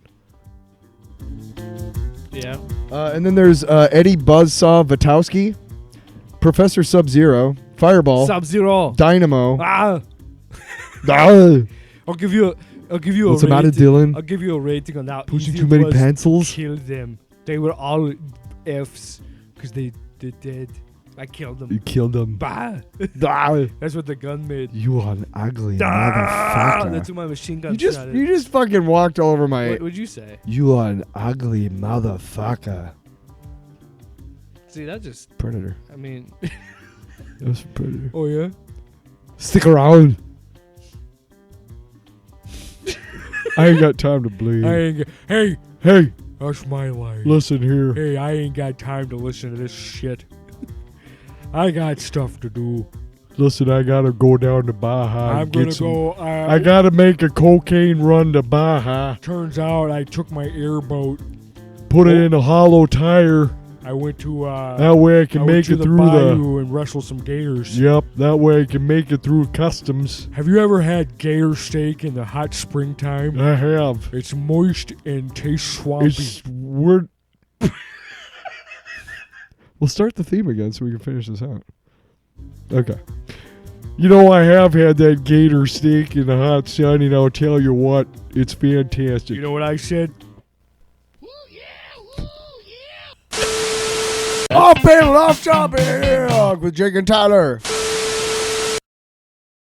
Yeah. And then there's Eddie Buzzsaw Vitowski, Professor Sub-Zero, Fireball, Sub-Zero. Dynamo. Ah. Ah, I'll give you What's a the matter, rating. Dylan? I'll give you a rating on that. Pushing easy too it many was pencils? to kill them. They were all Fs because they're dead. I killed them. You killed him. Bah. Ah, That's what the gun made. you are an ugly Ah, motherfucker. that's what my machine gun You just shot at. you just fucking walked all over my. What would you say? You are an ugly motherfucker. See, that just. Predator. I mean. That was Predator. Oh yeah. Stick around. I ain't got time to bleed. Hey, Hey, that's my line. listen here. Hey, I ain't got time to listen to this shit. I got stuff to do. Listen, I gotta go down to Baja. I'm and get gonna some- go. I gotta make a cocaine run to Baja. Turns out I took my airboat. Put it in a hollow tire. I went to. That way I can I went make to it the through bayou and wrestle some gators. Yep, that way I can make it through customs. Have you ever had gator steak in the hot springtime? I have. It's moist and tastes swampy. We'll start the theme again so we can finish this out. Okay. You know, I have had that gator steak in the hot sun, and I'll tell you what, it's fantastic. You know what I said? Off panel, off topic with Jake and Tyler.